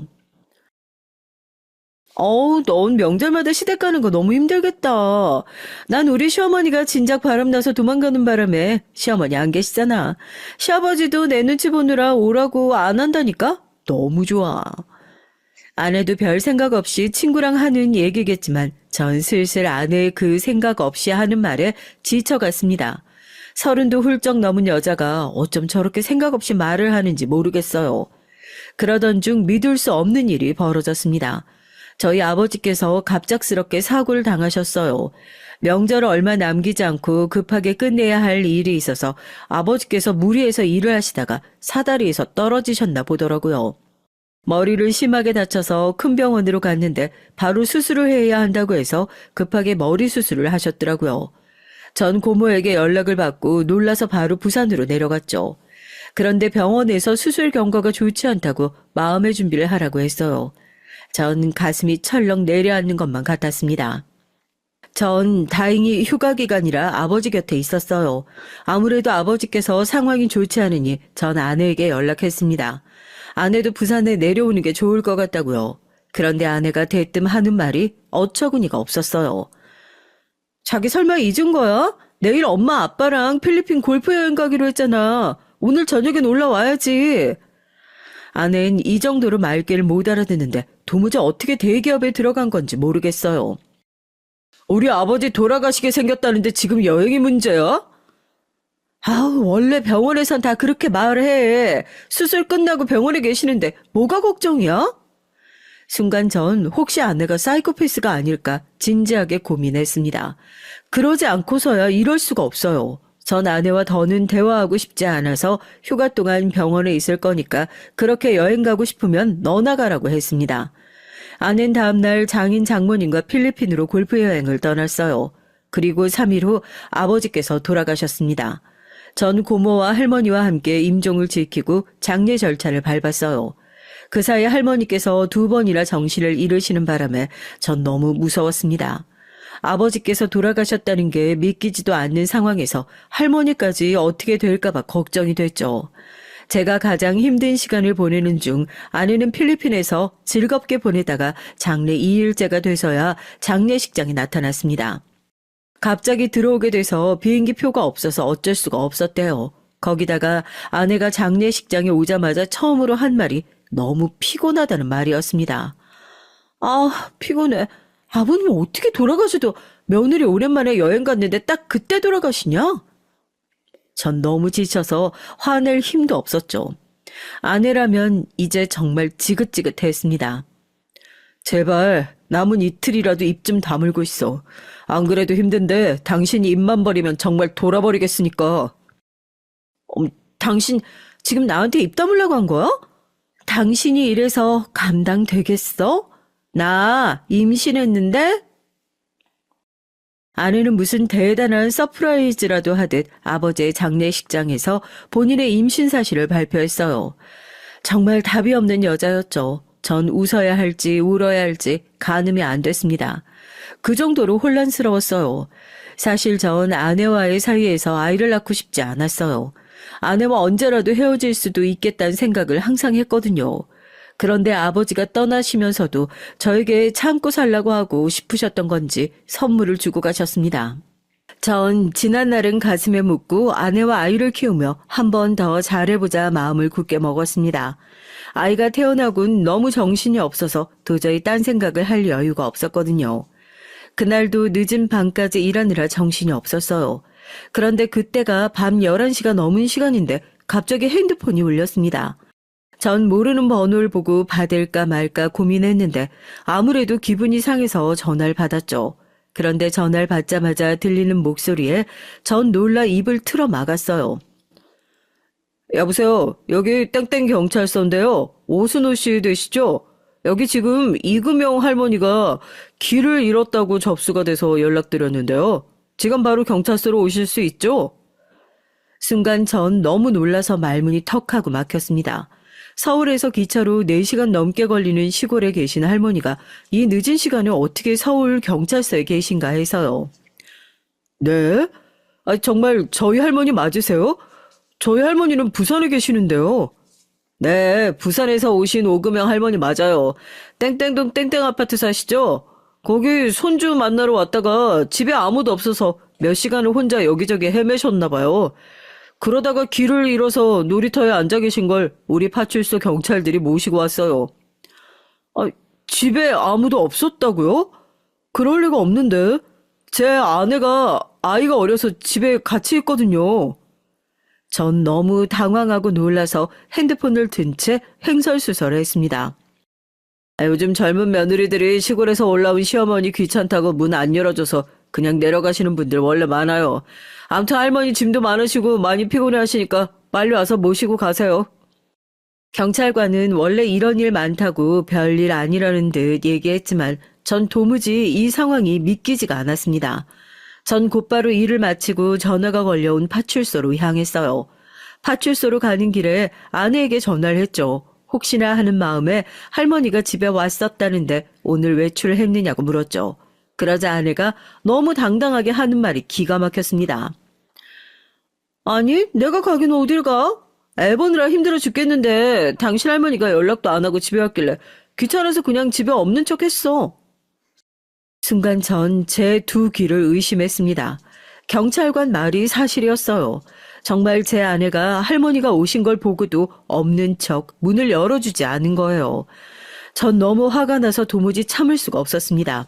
넌 명절마다 시댁 가는 거 너무 힘들겠다. 난 우리 시어머니가 진작 바람나서 도망가는 바람에 시어머니 안 계시잖아. 시아버지도 내 눈치 보느라 오라고 안 한다니까? 너무 좋아. 아내도 별 생각 없이 친구랑 하는 얘기겠지만 전 슬슬 아내의 그 생각 없이 하는 말에 지쳐갔습니다. 30도 훌쩍 넘은 여자가 어쩜 저렇게 생각 없이 말을 하는지 모르겠어요. 그러던 중 믿을 수 없는 일이 벌어졌습니다. 저희 아버지께서 갑작스럽게 사고를 당하셨어요. 명절 얼마 남기지 않고 급하게 끝내야 할 일이 있어서 아버지께서 무리해서 일을 하시다가 사다리에서 떨어지셨나 보더라고요. 머리를 심하게 다쳐서 큰 병원으로 갔는데 바로 수술을 해야 한다고 해서 급하게 머리 수술을 하셨더라고요. 전 고모에게 연락을 받고 놀라서 바로 부산으로 내려갔죠. 그런데 병원에서 수술 경과가 좋지 않다고 마음의 준비를 하라고 했어요. 전 가슴이 철렁 내려앉는 것만 같았습니다. 전 다행히 휴가 기간이라 아버지 곁에 있었어요. 아무래도 아버지께서 상황이 좋지 않으니 전 아내에게 연락했습니다. 아내도 부산에 내려오는 게 좋을 것 같다고요. 그런데 아내가 대뜸 하는 말이 어처구니가 없었어요. 자기 설마 잊은 거야? 내일 엄마 아빠랑 필리핀 골프 여행 가기로 했잖아. 오늘 저녁엔 올라와야지. 아내는 이 정도로 말귀를 못 알아듣는데 도무지 어떻게 대기업에 들어간 건지 모르겠어요. 우리 아버지 돌아가시게 생겼다는데 지금 여행이 문제야? 원래 병원에선 다 그렇게 말해. 수술 끝나고 병원에 계시는데 뭐가 걱정이야? 순간 전 혹시 아내가 사이코패스가 아닐까 진지하게 고민했습니다. 그러지 않고서야 이럴 수가 없어요. 전 아내와 더는 대화하고 싶지 않아서 휴가 동안 병원에 있을 거니까 그렇게 여행 가고 싶으면 너나 가라고 했습니다. 아내는 다음날 장인 장모님과 필리핀으로 골프 여행을 떠났어요. 그리고 3일 후 아버지께서 돌아가셨습니다. 전 고모와 할머니와 함께 임종을 지키고 장례 절차를 밟았어요. 그 사이 할머니께서 2번이나 정신을 잃으시는 바람에 전 너무 무서웠습니다. 아버지께서 돌아가셨다는 게 믿기지도 않는 상황에서 할머니까지 어떻게 될까봐 걱정이 됐죠. 제가 가장 힘든 시간을 보내는 중 아내는 필리핀에서 즐겁게 보내다가 장례 2일째가 돼서야 장례식장에 나타났습니다. 갑자기 들어오게 돼서 비행기 표가 없어서 어쩔 수가 없었대요. 거기다가 아내가 장례식장에 오자마자 처음으로 한 말이 너무 피곤하다는 말이었습니다. 피곤해. 아버님 어떻게 돌아가셔도 며느리 오랜만에 여행 갔는데 딱 그때 돌아가시냐? 전 너무 지쳐서 화낼 힘도 없었죠. 아내라면 이제 정말 지긋지긋했습니다. 제발 남은 이틀이라도 입 좀 다물고 있어. 안 그래도 힘든데 당신이 입만 버리면 정말 돌아버리겠으니까. 당신 지금 나한테 입 다물라고 한 거야? 당신이 이래서 감당되겠어? 나 임신했는데? 아내는 무슨 대단한 서프라이즈라도 하듯 아버지의 장례식장에서 본인의 임신 사실을 발표했어요. 정말 답이 없는 여자였죠. 전 웃어야 할지 울어야 할지 가늠이 안 됐습니다. 그 정도로 혼란스러웠어요. 사실 전 아내와의 사이에서 아이를 낳고 싶지 않았어요. 아내와 언제라도 헤어질 수도 있겠다는 생각을 항상 했거든요. 그런데 아버지가 떠나시면서도 저에게 참고 살라고 하고 싶으셨던 건지 선물을 주고 가셨습니다. 전 지난날은 가슴에 묻고 아내와 아이를 키우며 한 번 더 잘해보자 마음을 굳게 먹었습니다. 아이가 태어나곤 너무 정신이 없어서 도저히 딴 생각을 할 여유가 없었거든요. 그날도 늦은 밤까지 일하느라 정신이 없었어요. 그런데 그때가 밤 11시가 넘은 시간인데 갑자기 핸드폰이 울렸습니다. 전 모르는 번호를 보고 받을까 말까 고민했는데 아무래도 기분이 상해서 전화를 받았죠. 그런데 전화를 받자마자 들리는 목소리에 전 놀라 입을 틀어 막았어요. 여보세요. 여기 땡땡 경찰서인데요. 오순호 씨 되시죠? 여기 지금 이금영 할머니가 길을 잃었다고 접수가 돼서 연락드렸는데요. 지금 바로 경찰서로 오실 수 있죠? 순간 전 너무 놀라서 말문이 턱하고 막혔습니다. 서울에서 기차로 4시간 넘게 걸리는 시골에 계신 할머니가 이 늦은 시간에 어떻게 서울 경찰서에 계신가 해서요. 네? 정말 저희 할머니 맞으세요? 저희 할머니는 부산에 계시는데요. 네, 부산에서 오신 오금영 할머니 맞아요. 땡땡동 땡땡 아파트 사시죠? 거기 손주 만나러 왔다가 집에 아무도 없어서 몇 시간을 혼자 여기저기 헤매셨나 봐요. 그러다가 길을 잃어서 놀이터에 앉아 계신 걸 우리 파출소 경찰들이 모시고 왔어요. 집에 아무도 없었다고요? 그럴 리가 없는데. 제 아내가 아이가 어려서 집에 같이 있거든요. 전 너무 당황하고 놀라서 핸드폰을 든 채 횡설수설했습니다. 요즘 젊은 며느리들이 시골에서 올라온 시어머니 귀찮다고 문 안 열어줘서 그냥 내려가시는 분들 원래 많아요. 아무튼 할머니 짐도 많으시고 많이 피곤해 하시니까 빨리 와서 모시고 가세요. 경찰관은 원래 이런 일 많다고 별일 아니라는 듯 얘기했지만 전 도무지 이 상황이 믿기지가 않았습니다. 전 곧바로 일을 마치고 전화가 걸려온 파출소로 향했어요. 파출소로 가는 길에 아내에게 전화를 했죠. 혹시나 하는 마음에 할머니가 집에 왔었다는데 오늘 외출했느냐고 물었죠. 그러자 아내가 너무 당당하게 하는 말이 기가 막혔습니다. 아니, 내가 가긴 어딜 가? 애 보느라 힘들어 죽겠는데 당신 할머니가 연락도 안 하고 집에 왔길래 귀찮아서 그냥 집에 없는 척 했어. 순간 전 제 두 귀를 의심했습니다. 경찰관 말이 사실이었어요. 정말 제 아내가 할머니가 오신 걸 보고도 없는 척 문을 열어주지 않은 거예요. 전 너무 화가 나서 도무지 참을 수가 없었습니다.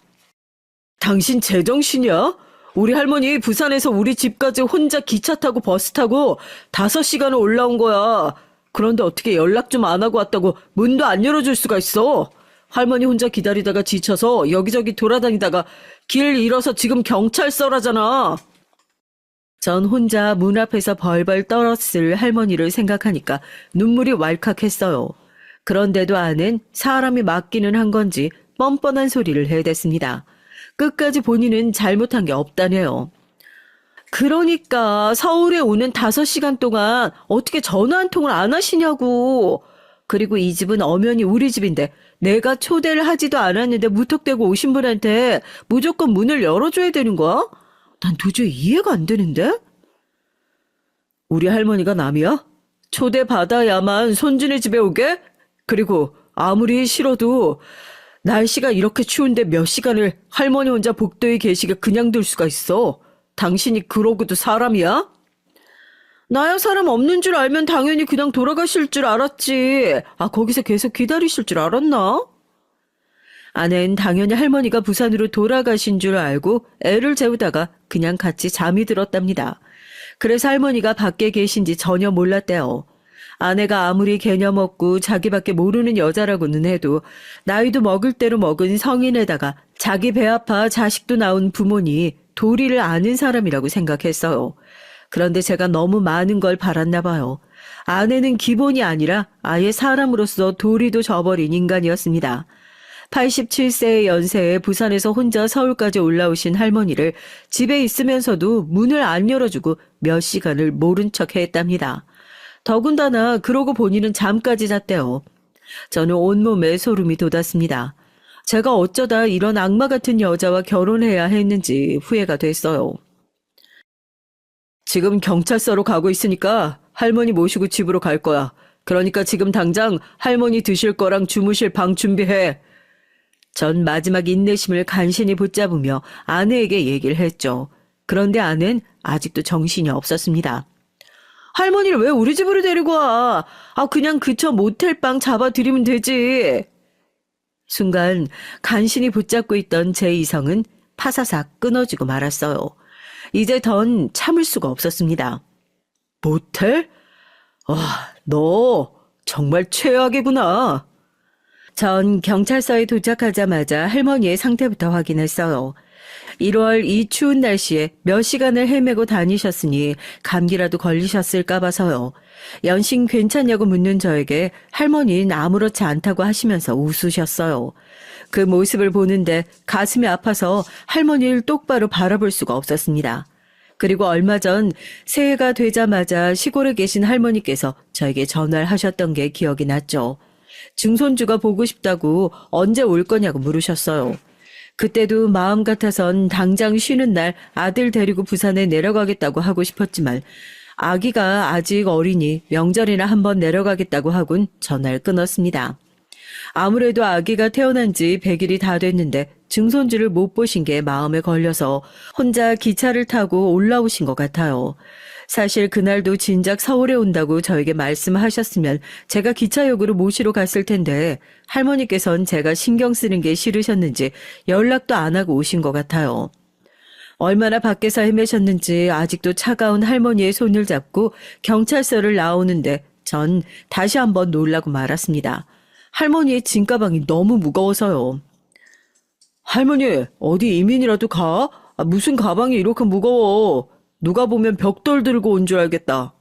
당신 제정신이야? 우리 할머니 부산에서 우리 집까지 혼자 기차 타고 버스 타고 5시간을 올라온 거야. 그런데 어떻게 연락 좀 안 하고 왔다고 문도 안 열어줄 수가 있어? 할머니 혼자 기다리다가 지쳐서 여기저기 돌아다니다가 길 잃어서 지금 경찰서라잖아. 전 혼자 문 앞에서 벌벌 떨었을 할머니를 생각하니까 눈물이 왈칵했어요. 그런데도 아는 사람이 맞기는 한 건지 뻔뻔한 소리를 해댔습니다. 끝까지 본인은 잘못한 게 없다네요. 그러니까 서울에 오는 5시간 동안 어떻게 전화 한 통을 안 하시냐고. 그리고 이 집은 엄연히 우리 집인데 내가 초대를 하지도 않았는데 무턱대고 오신 분한테 무조건 문을 열어줘야 되는 거야? 난 도저히 이해가 안 되는데? 우리 할머니가 남이야? 초대받아야만 손주네 집에 오게? 그리고 아무리 싫어도 날씨가 이렇게 추운데 몇 시간을 할머니 혼자 복도에 계시게 그냥 둘 수가 있어. 당신이 그러고도 사람이야? 나야 사람 없는 줄 알면 당연히 그냥 돌아가실 줄 알았지. 거기서 계속 기다리실 줄 알았나? 아내는 당연히 할머니가 부산으로 돌아가신 줄 알고 애를 재우다가 그냥 같이 잠이 들었답니다. 그래서 할머니가 밖에 계신지 전혀 몰랐대요. 아내가 아무리 개념 없고 자기밖에 모르는 여자라고는 해도 나이도 먹을 대로 먹은 성인에다가 자기 배 아파 자식도 낳은 부모니 도리를 아는 사람이라고 생각했어요. 그런데 제가 너무 많은 걸 바랐나 봐요. 아내는 기본이 아니라 아예 사람으로서 도리도 저버린 인간이었습니다. 87세의 연세에 부산에서 혼자 서울까지 올라오신 할머니를 집에 있으면서도 문을 안 열어주고 몇 시간을 모른 척 했답니다. 더군다나 그러고 본인은 잠까지 잤대요. 저는 온몸에 소름이 돋았습니다. 제가 어쩌다 이런 악마 같은 여자와 결혼해야 했는지 후회가 됐어요. 지금 경찰서로 가고 있으니까 할머니 모시고 집으로 갈 거야. 그러니까 지금 당장 할머니 드실 거랑 주무실 방 준비해. 전 마지막 인내심을 간신히 붙잡으며 아내에게 얘기를 했죠. 그런데 아내는 아직도 정신이 없었습니다. 할머니를 왜 우리 집으로 데리고 와? 그냥 그저 모텔방 잡아드리면 되지. 순간 간신히 붙잡고 있던 제 이성은 파사삭 끊어지고 말았어요. 이제 던 참을 수가 없었습니다. 모텔? 너 정말 최악이구나. 전 경찰서에 도착하자마자 할머니의 상태부터 확인했어요. 1월 이 추운 날씨에 몇 시간을 헤매고 다니셨으니 감기라도 걸리셨을까 봐서요. 연신 괜찮냐고 묻는 저에게 할머니는 아무렇지 않다고 하시면서 웃으셨어요. 그 모습을 보는데 가슴이 아파서 할머니를 똑바로 바라볼 수가 없었습니다. 그리고 얼마 전 새해가 되자마자 시골에 계신 할머니께서 저에게 전화를 하셨던 게 기억이 났죠. 증손주가 보고 싶다고 언제 올 거냐고 물으셨어요. 그때도 마음 같아선 당장 쉬는 날 아들 데리고 부산에 내려가겠다고 하고 싶었지만 아기가 아직 어리니 명절이나 한번 내려가겠다고 하곤 전화를 끊었습니다. 아무래도 아기가 태어난 지 100일이 다 됐는데 증손주를 못 보신 게 마음에 걸려서 혼자 기차를 타고 올라오신 것 같아요. 사실 그날도 진작 서울에 온다고 저에게 말씀하셨으면 제가 기차역으로 모시러 갔을 텐데 할머니께선 제가 신경 쓰는 게 싫으셨는지 연락도 안 하고 오신 것 같아요. 얼마나 밖에서 헤매셨는지 아직도 차가운 할머니의 손을 잡고 경찰서를 나오는데 전 다시 한번 놀라고 말았습니다. 할머니의 짐가방이 너무 무거워서요. 할머니, 어디 이민이라도 가? 무슨 가방이 이렇게 무거워. 누가 보면 벽돌 들고 온 줄 알겠다.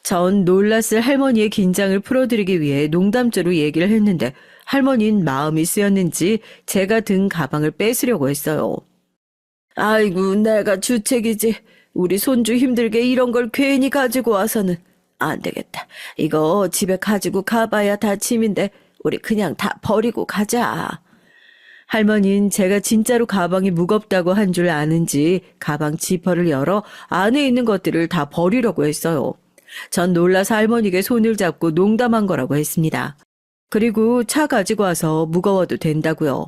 전 놀랐을 할머니의 긴장을 풀어드리기 위해 농담조로 얘기를 했는데 할머니는 마음이 쓰였는지 제가 든 가방을 뺏으려고 했어요. 아이고, 내가 주책이지. 우리 손주 힘들게 이런 걸 괜히 가지고 와서는. 안 되겠다. 이거 집에 가지고 가봐야 다 짐인데 우리 그냥 다 버리고 가자. 할머니는 제가 진짜로 가방이 무겁다고 한 줄 아는지 가방 지퍼를 열어 안에 있는 것들을 다 버리려고 했어요. 전 놀라서 할머니에게 손을 잡고 농담한 거라고 했습니다. 그리고 차 가지고 와서 무거워도 된다고요.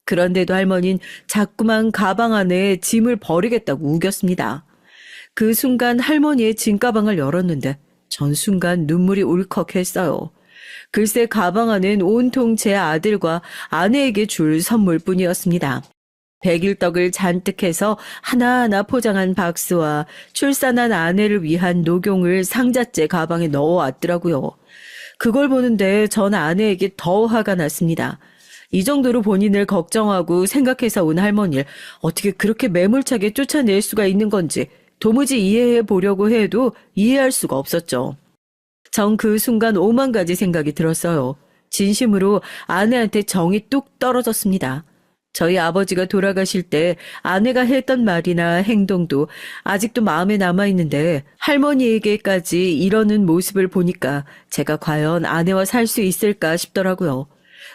그런데도 할머니는 자꾸만 가방 안에 짐을 버리겠다고 우겼습니다. 그 순간 할머니의 짐가방을 열었는데 전 순간 눈물이 울컥했어요. 글쎄 가방 안엔 온통 제 아들과 아내에게 줄 선물뿐이었습니다. 백일떡을 잔뜩 해서 하나하나 포장한 박스와 출산한 아내를 위한 녹용을 상자째 가방에 넣어왔더라고요. 그걸 보는데 전 아내에게 더 화가 났습니다. 이 정도로 본인을 걱정하고 생각해서 온 할머니를 어떻게 그렇게 매몰차게 쫓아낼 수가 있는 건지 도무지 이해해 보려고 해도 이해할 수가 없었죠. 전 그 순간 오만 가지 생각이 들었어요. 진심으로 아내한테 정이 뚝 떨어졌습니다. 저희 아버지가 돌아가실 때 아내가 했던 말이나 행동도 아직도 마음에 남아있는데 할머니에게까지 이러는 모습을 보니까 제가 과연 아내와 살 수 있을까 싶더라고요.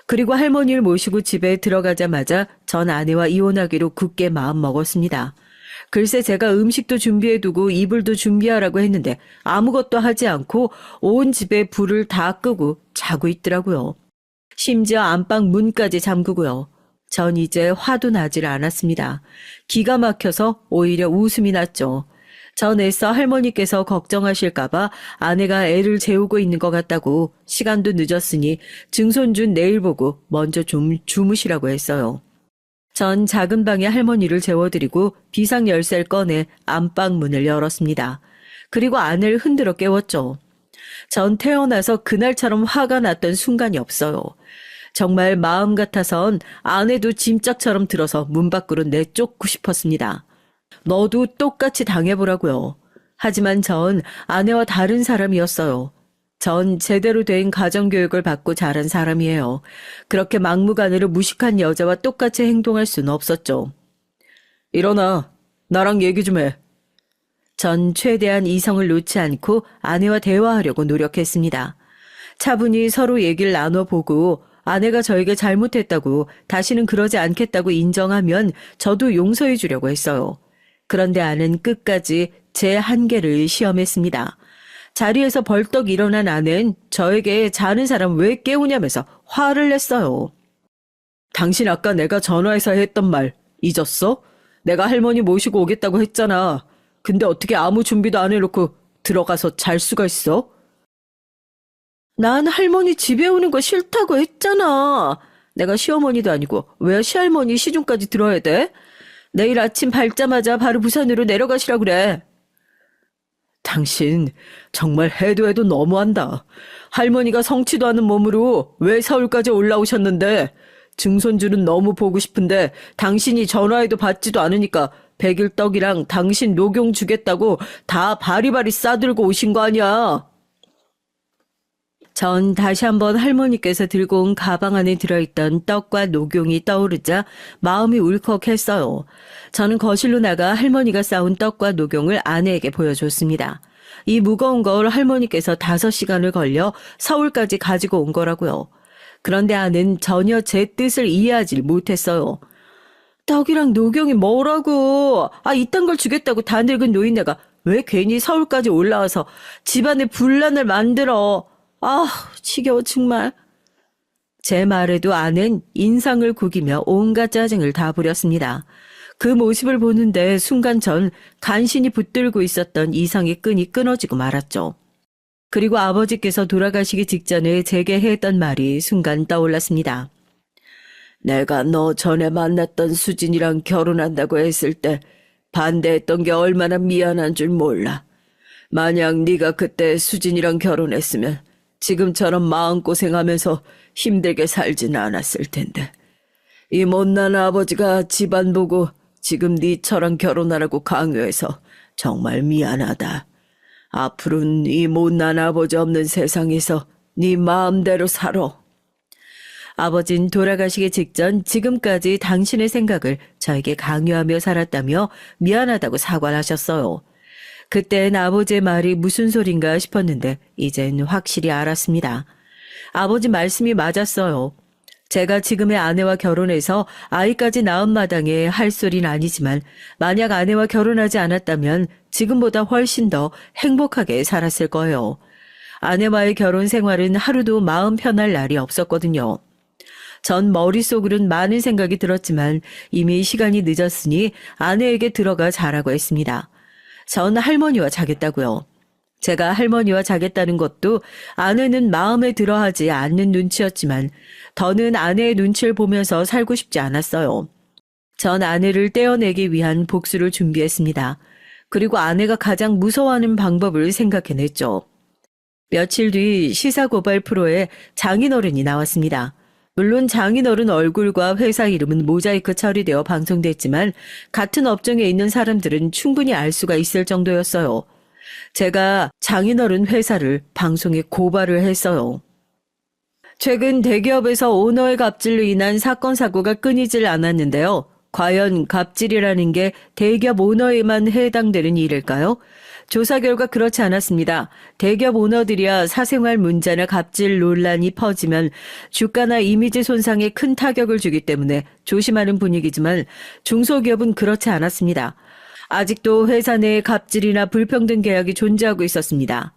그리고 할머니를 모시고 집에 들어가자마자 전 아내와 이혼하기로 굳게 마음먹었습니다. 글쎄 제가 음식도 준비해두고 이불도 준비하라고 했는데 아무것도 하지 않고 온 집에 불을 다 끄고 자고 있더라고요. 심지어 안방 문까지 잠그고요. 전 이제 화도 나질 않았습니다. 기가 막혀서 오히려 웃음이 났죠. 전 애써 할머니께서 걱정하실까봐 아내가 애를 재우고 있는 것 같다고 시간도 늦었으니 증손준 내일 보고 먼저 좀 주무시라고 했어요. 전 작은 방에 할머니를 재워드리고 비상열쇠를 꺼내 안방 문을 열었습니다. 그리고 아내를 흔들어 깨웠죠. 전 태어나서 그날처럼 화가 났던 순간이 없어요. 정말 마음 같아선 아내도 짐짝처럼 들어서 문 밖으로 내쫓고 싶었습니다. 너도 똑같이 당해보라고요. 하지만 전 아내와 다른 사람이었어요. 전 제대로 된 가정교육을 받고 자란 사람이에요. 그렇게 막무가내로 무식한 여자와 똑같이 행동할 수는 없었죠. 일어나. 나랑 얘기 좀 해. 전 최대한 이성을 놓지 않고 아내와 대화하려고 노력했습니다. 차분히 서로 얘기를 나눠보고 아내가 저에게 잘못했다고 다시는 그러지 않겠다고 인정하면 저도 용서해 주려고 했어요. 그런데 아내는 끝까지 제 한계를 시험했습니다. 자리에서 벌떡 일어난 아내는 저에게 자는 사람 왜 깨우냐면서 화를 냈어요. 당신 아까 내가 전화해서 했던 말 잊었어? 내가 할머니 모시고 오겠다고 했잖아. 근데 어떻게 아무 준비도 안 해놓고 들어가서 잘 수가 있어? 난 할머니 집에 오는 거 싫다고 했잖아. 내가 시어머니도 아니고 왜 시할머니 시중까지 들어야 돼? 내일 아침 밝자마자 바로 부산으로 내려가시라 그래. 당신 정말 해도 해도 너무한다. 할머니가 성치도 않은 몸으로 왜 서울까지 올라오셨는데 증손주는 너무 보고 싶은데 당신이 전화해도 받지도 않으니까 백일떡이랑 당신 녹용 주겠다고 다 바리바리 싸들고 오신 거 아니야. 전 다시 한번 할머니께서 들고 온 가방 안에 들어있던 떡과 녹용이 떠오르자 마음이 울컥했어요. 저는 거실로 나가 할머니가 싸온 떡과 녹용을 아내에게 보여줬습니다. 이 무거운 걸 할머니께서 5시간을 걸려 서울까지 가지고 온 거라고요. 그런데 아내는 전혀 제 뜻을 이해하지 못했어요. 떡이랑 녹용이 뭐라고? 이딴 걸 주겠다고 다 늙은 노인네가 왜 괜히 서울까지 올라와서 집안에 분란을 만들어. 지겨워 정말. 제 말에도 아내는 인상을 구기며 온갖 짜증을 다 부렸습니다. 그 모습을 보는데 순간 전 간신히 붙들고 있었던 이성의 끈이 끊어지고 말았죠. 그리고 아버지께서 돌아가시기 직전에 제게 했던 말이 순간 떠올랐습니다. 내가 너 전에 만났던 수진이랑 결혼한다고 했을 때 반대했던 게 얼마나 미안한 줄 몰라. 만약 네가 그때 수진이랑 결혼했으면 지금처럼 마음고생하면서 힘들게 살진 않았을 텐데. 이 못난 아버지가 집안 보고 지금 니처럼 결혼하라고 강요해서 정말 미안하다. 앞으로는 이 못난 아버지 없는 세상에서 네 마음대로 살아. 아버진 돌아가시기 직전 지금까지 당신의 생각을 저에게 강요하며 살았다며 미안하다고 사과를 하셨어요. 그땐 아버지의 말이 무슨 소린가 싶었는데 이젠 확실히 알았습니다. 아버지 말씀이 맞았어요. 제가 지금의 아내와 결혼해서 아이까지 낳은 마당에 할 소리는 아니지만 만약 아내와 결혼하지 않았다면 지금보다 훨씬 더 행복하게 살았을 거예요. 아내와의 결혼 생활은 하루도 마음 편할 날이 없었거든요. 전 머릿속으론 많은 생각이 들었지만 이미 시간이 늦었으니 아내에게 들어가 자라고 했습니다. 전 할머니와 자겠다고요. 제가 할머니와 자겠다는 것도 아내는 마음에 들어하지 않는 눈치였지만 더는 아내의 눈치를 보면서 살고 싶지 않았어요. 전 아내를 떼어내기 위한 복수를 준비했습니다. 그리고 아내가 가장 무서워하는 방법을 생각해냈죠. 며칠 뒤 시사고발 프로에 장인어른이 나왔습니다. 물론 장인어른 얼굴과 회사 이름은 모자이크 처리되어 방송됐지만 같은 업종에 있는 사람들은 충분히 알 수가 있을 정도였어요. 제가 장인어른 회사를 방송에 고발을 했어요. 최근 대기업에서 오너의 갑질로 인한 사건 사고가 끊이질 않았는데요. 과연 갑질이라는 게 대기업 오너에만 해당되는 일일까요? 조사 결과 그렇지 않았습니다. 대기업 오너들이야 사생활 문제나 갑질 논란이 퍼지면 주가나 이미지 손상에 큰 타격을 주기 때문에 조심하는 분위기지만 중소기업은 그렇지 않았습니다. 아직도 회사 내에 갑질이나 불평등 계약이 존재하고 있었습니다.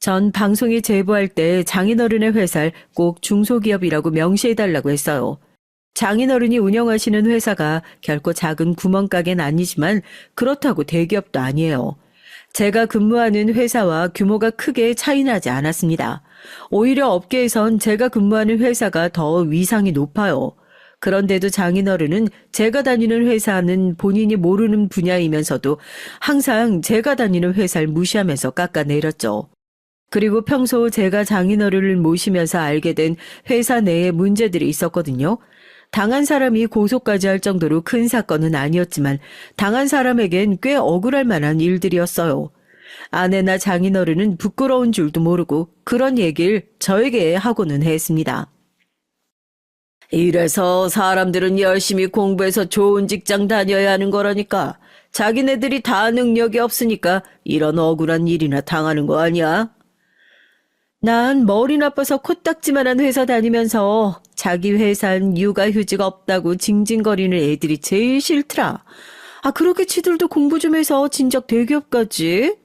전 방송에 제보할 때 장인어른의 회사를 꼭 중소기업이라고 명시해달라고 했어요. 장인어른이 운영하시는 회사가 결코 작은 구멍가게는 아니지만 그렇다고 대기업도 아니에요. 제가 근무하는 회사와 규모가 크게 차이나지 않았습니다. 오히려 업계에선 제가 근무하는 회사가 더 위상이 높아요. 그런데도 장인어른은 제가 다니는 회사는 본인이 모르는 분야이면서도 항상 제가 다니는 회사를 무시하면서 깎아내렸죠. 그리고 평소 제가 장인어른을 모시면서 알게 된 회사 내에 문제들이 있었거든요. 당한 사람이 고소까지 할 정도로 큰 사건은 아니었지만 당한 사람에겐 꽤 억울할 만한 일들이었어요. 아내나 장인어른은 부끄러운 줄도 모르고 그런 얘기를 저에게 하고는 했습니다. 이래서 사람들은 열심히 공부해서 좋은 직장 다녀야 하는 거라니까. 자기네들이 다 능력이 없으니까 이런 억울한 일이나 당하는 거 아니야? 난 머리 나빠서 코딱지만한 회사 다니면서 자기 회사는 육아휴직가 없다고 징징거리는 애들이 제일 싫더라. 그렇게 지들도 공부 좀 해서 진작 대기업까지.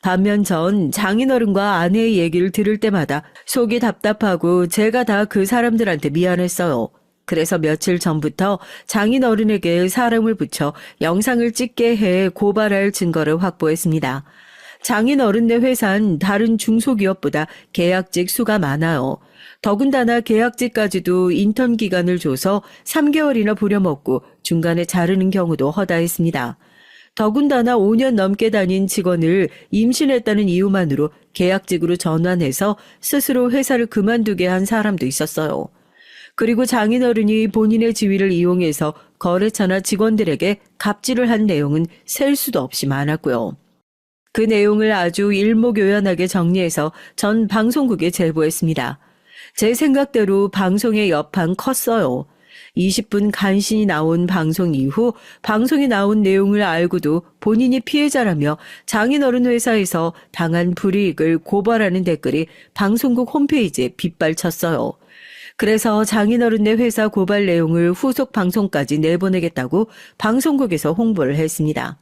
반면 전 장인어른과 아내의 얘기를 들을 때마다 속이 답답하고 제가 다 그 사람들한테 미안했어요. 그래서 며칠 전부터 장인어른에게 사람을 붙여 영상을 찍게 해 고발할 증거를 확보했습니다. 장인어른네 회사는 다른 중소기업보다 계약직 수가 많아요. 더군다나 계약직까지도 인턴 기간을 줘서 3개월이나 부려먹고 중간에 자르는 경우도 허다했습니다. 더군다나 5년 넘게 다닌 직원을 임신했다는 이유만으로 계약직으로 전환해서 스스로 회사를 그만두게 한 사람도 있었어요. 그리고 장인어른이 본인의 지위를 이용해서 거래처나 직원들에게 갑질을 한 내용은 셀 수도 없이 많았고요. 그 내용을 아주 일목요연하게 정리해서 전 방송국에 제보했습니다. 제 생각대로 방송의 여파는 컸어요. 20분 간신히 나온 방송 이후 방송이 나온 내용을 알고도 본인이 피해자라며 장인어른 회사에서 당한 불이익을 고발하는 댓글이 방송국 홈페이지에 빗발쳤어요. 그래서 장인어른네 회사 고발 내용을 후속 방송까지 내보내겠다고 방송국에서 홍보를 했습니다.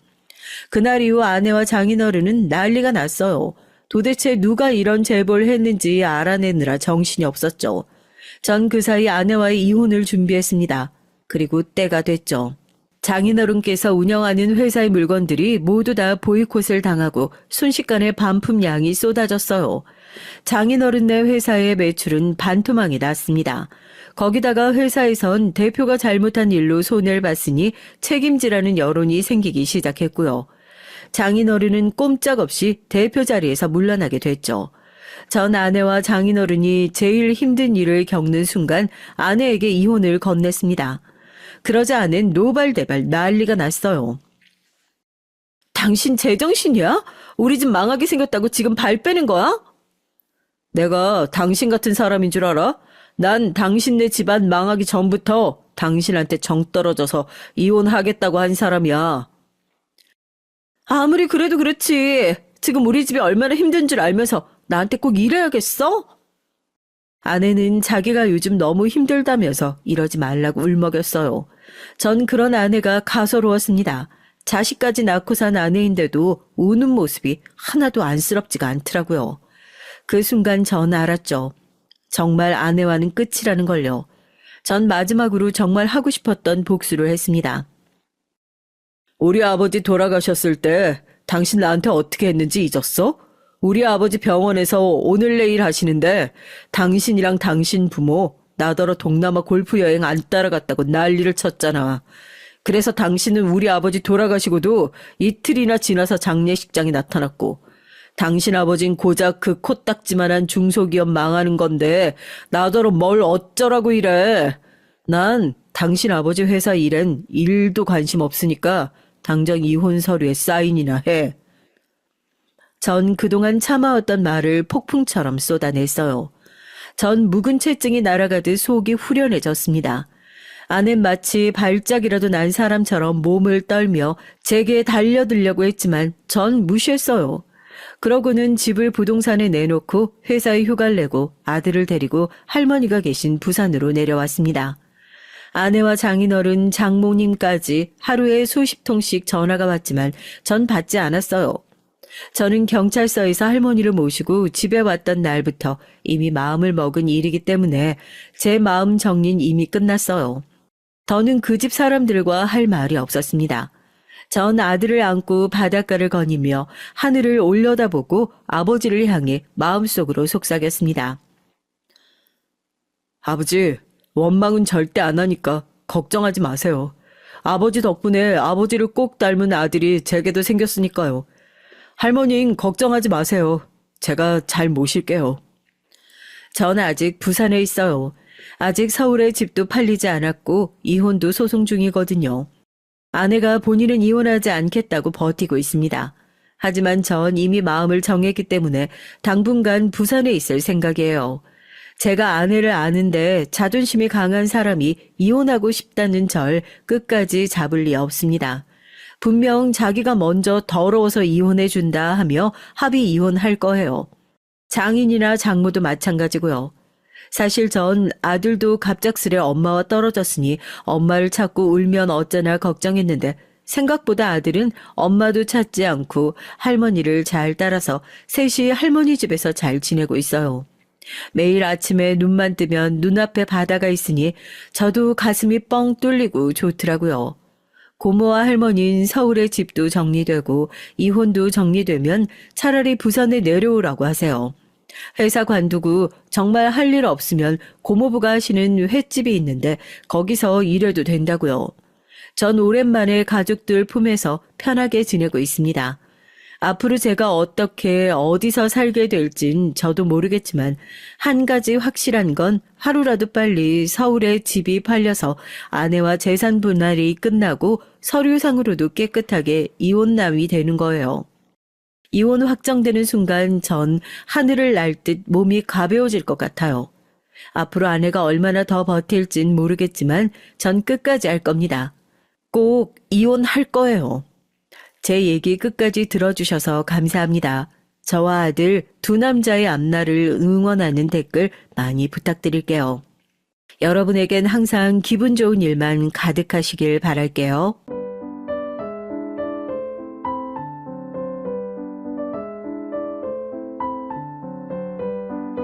그날 이후 아내와 장인어른은 난리가 났어요. 도대체 누가 이런 제보를 했는지 알아내느라 정신이 없었죠. 전 그 사이 아내와의 이혼을 준비했습니다. 그리고 때가 됐죠. 장인어른께서 운영하는 회사의 물건들이 모두 다 보이콧을 당하고 순식간에 반품량이 쏟아졌어요. 장인어른네 회사의 매출은 반토막이 났습니다. 거기다가 회사에선 대표가 잘못한 일로 손해를 봤으니 책임지라는 여론이 생기기 시작했고요. 장인어른은 꼼짝없이 대표 자리에서 물러나게 됐죠. 전 아내와 장인어른이 제일 힘든 일을 겪는 순간 아내에게 이혼을 건넸습니다. 그러자 아내는 노발대발 난리가 났어요. 당신 제정신이야? 우리 집 망하게 생겼다고 지금 발 빼는 거야? 내가 당신 같은 사람인 줄 알아? 난 당신네 집안 망하기 전부터 당신한테 정 떨어져서 이혼하겠다고 한 사람이야. 아무리 그래도 그렇지. 지금 우리 집이 얼마나 힘든 줄 알면서 나한테 꼭 이래야겠어? 아내는 자기가 요즘 너무 힘들다면서 이러지 말라고 울먹였어요. 전 그런 아내가 가소로웠습니다. 자식까지 낳고 산 아내인데도 우는 모습이 하나도 안쓰럽지가 않더라고요. 그 순간 전 알았죠. 정말 아내와는 끝이라는 걸요. 전 마지막으로 정말 하고 싶었던 복수를 했습니다. 우리 아버지 돌아가셨을 때 당신 나한테 어떻게 했는지 잊었어? 우리 아버지 병원에서 오늘 내일 하시는데 당신이랑 당신 부모 나더러 동남아 골프 여행 안 따라갔다고 난리를 쳤잖아. 그래서 당신은 우리 아버지 돌아가시고도 이틀이나 지나서 장례식장에 나타났고 당신 아버진 고작 그 코딱지만한 중소기업 망하는 건데 나더러 뭘 어쩌라고 이래. 난 당신 아버지 회사 일엔 일도 관심 없으니까 당장 이혼 서류에 사인이나 해. 전 그동안 참아왔던 말을 폭풍처럼 쏟아냈어요. 전 묵은 채증이 날아가듯 속이 후련해졌습니다. 아낸 마치 발작이라도 난 사람처럼 몸을 떨며 제게 달려들려고 했지만 전 무시했어요. 그러고는 집을 부동산에 내놓고 회사에 휴가를 내고 아들을 데리고 할머니가 계신 부산으로 내려왔습니다. 아내와 장인어른, 장모님까지 하루에 수십 통씩 전화가 왔지만 전 받지 않았어요. 저는 경찰서에서 할머니를 모시고 집에 왔던 날부터 이미 마음을 먹은 일이기 때문에 제 마음 정리는 이미 끝났어요. 더는 그 집 사람들과 할 말이 없었습니다. 전 아들을 안고 바닷가를 거니며 하늘을 올려다보고 아버지를 향해 마음속으로 속삭였습니다. 아버지, 원망은 절대 안 하니까 걱정하지 마세요. 아버지 덕분에 아버지를 꼭 닮은 아들이 제게도 생겼으니까요. 할머니는 걱정하지 마세요. 제가 잘 모실게요. 전 아직 부산에 있어요. 아직 서울에 집도 팔리지 않았고 이혼도 소송 중이거든요. 아내가 본인은 이혼하지 않겠다고 버티고 있습니다. 하지만 전 이미 마음을 정했기 때문에 당분간 부산에 있을 생각이에요. 제가 아내를 아는데 자존심이 강한 사람이 이혼하고 싶다는 절 끝까지 잡을 리 없습니다. 분명 자기가 먼저 더러워서 이혼해준다 하며 합의 이혼할 거예요. 장인이나 장모도 마찬가지고요. 사실 전 아들도 갑작스레 엄마와 떨어졌으니 엄마를 찾고 울면 어쩌나 걱정했는데 생각보다 아들은 엄마도 찾지 않고 할머니를 잘 따라서 셋이 할머니 집에서 잘 지내고 있어요. 매일 아침에 눈만 뜨면 눈앞에 바다가 있으니 저도 가슴이 뻥 뚫리고 좋더라고요. 고모와 할머니는 서울의 집도 정리되고 이혼도 정리되면 차라리 부산에 내려오라고 하세요. 회사 관두고 정말 할 일 없으면 고모부가 하시는 횟집이 있는데 거기서 일해도 된다고요. 전 오랜만에 가족들 품에서 편하게 지내고 있습니다. 앞으로 제가 어떻게 어디서 살게 될진 저도 모르겠지만 한 가지 확실한 건 하루라도 빨리 서울에 집이 팔려서 아내와 재산 분할이 끝나고 서류상으로도 깨끗하게 이혼남이 되는 거예요. 이혼 확정되는 순간 전 하늘을 날 듯 몸이 가벼워질 것 같아요. 앞으로 아내가 얼마나 더 버틸진 모르겠지만 전 끝까지 할 겁니다. 꼭 이혼할 거예요. 제 얘기 끝까지 들어주셔서 감사합니다. 저와 아들 두 남자의 앞날을 응원하는 댓글 많이 부탁드릴게요. 여러분에겐 항상 기분 좋은 일만 가득하시길 바랄게요.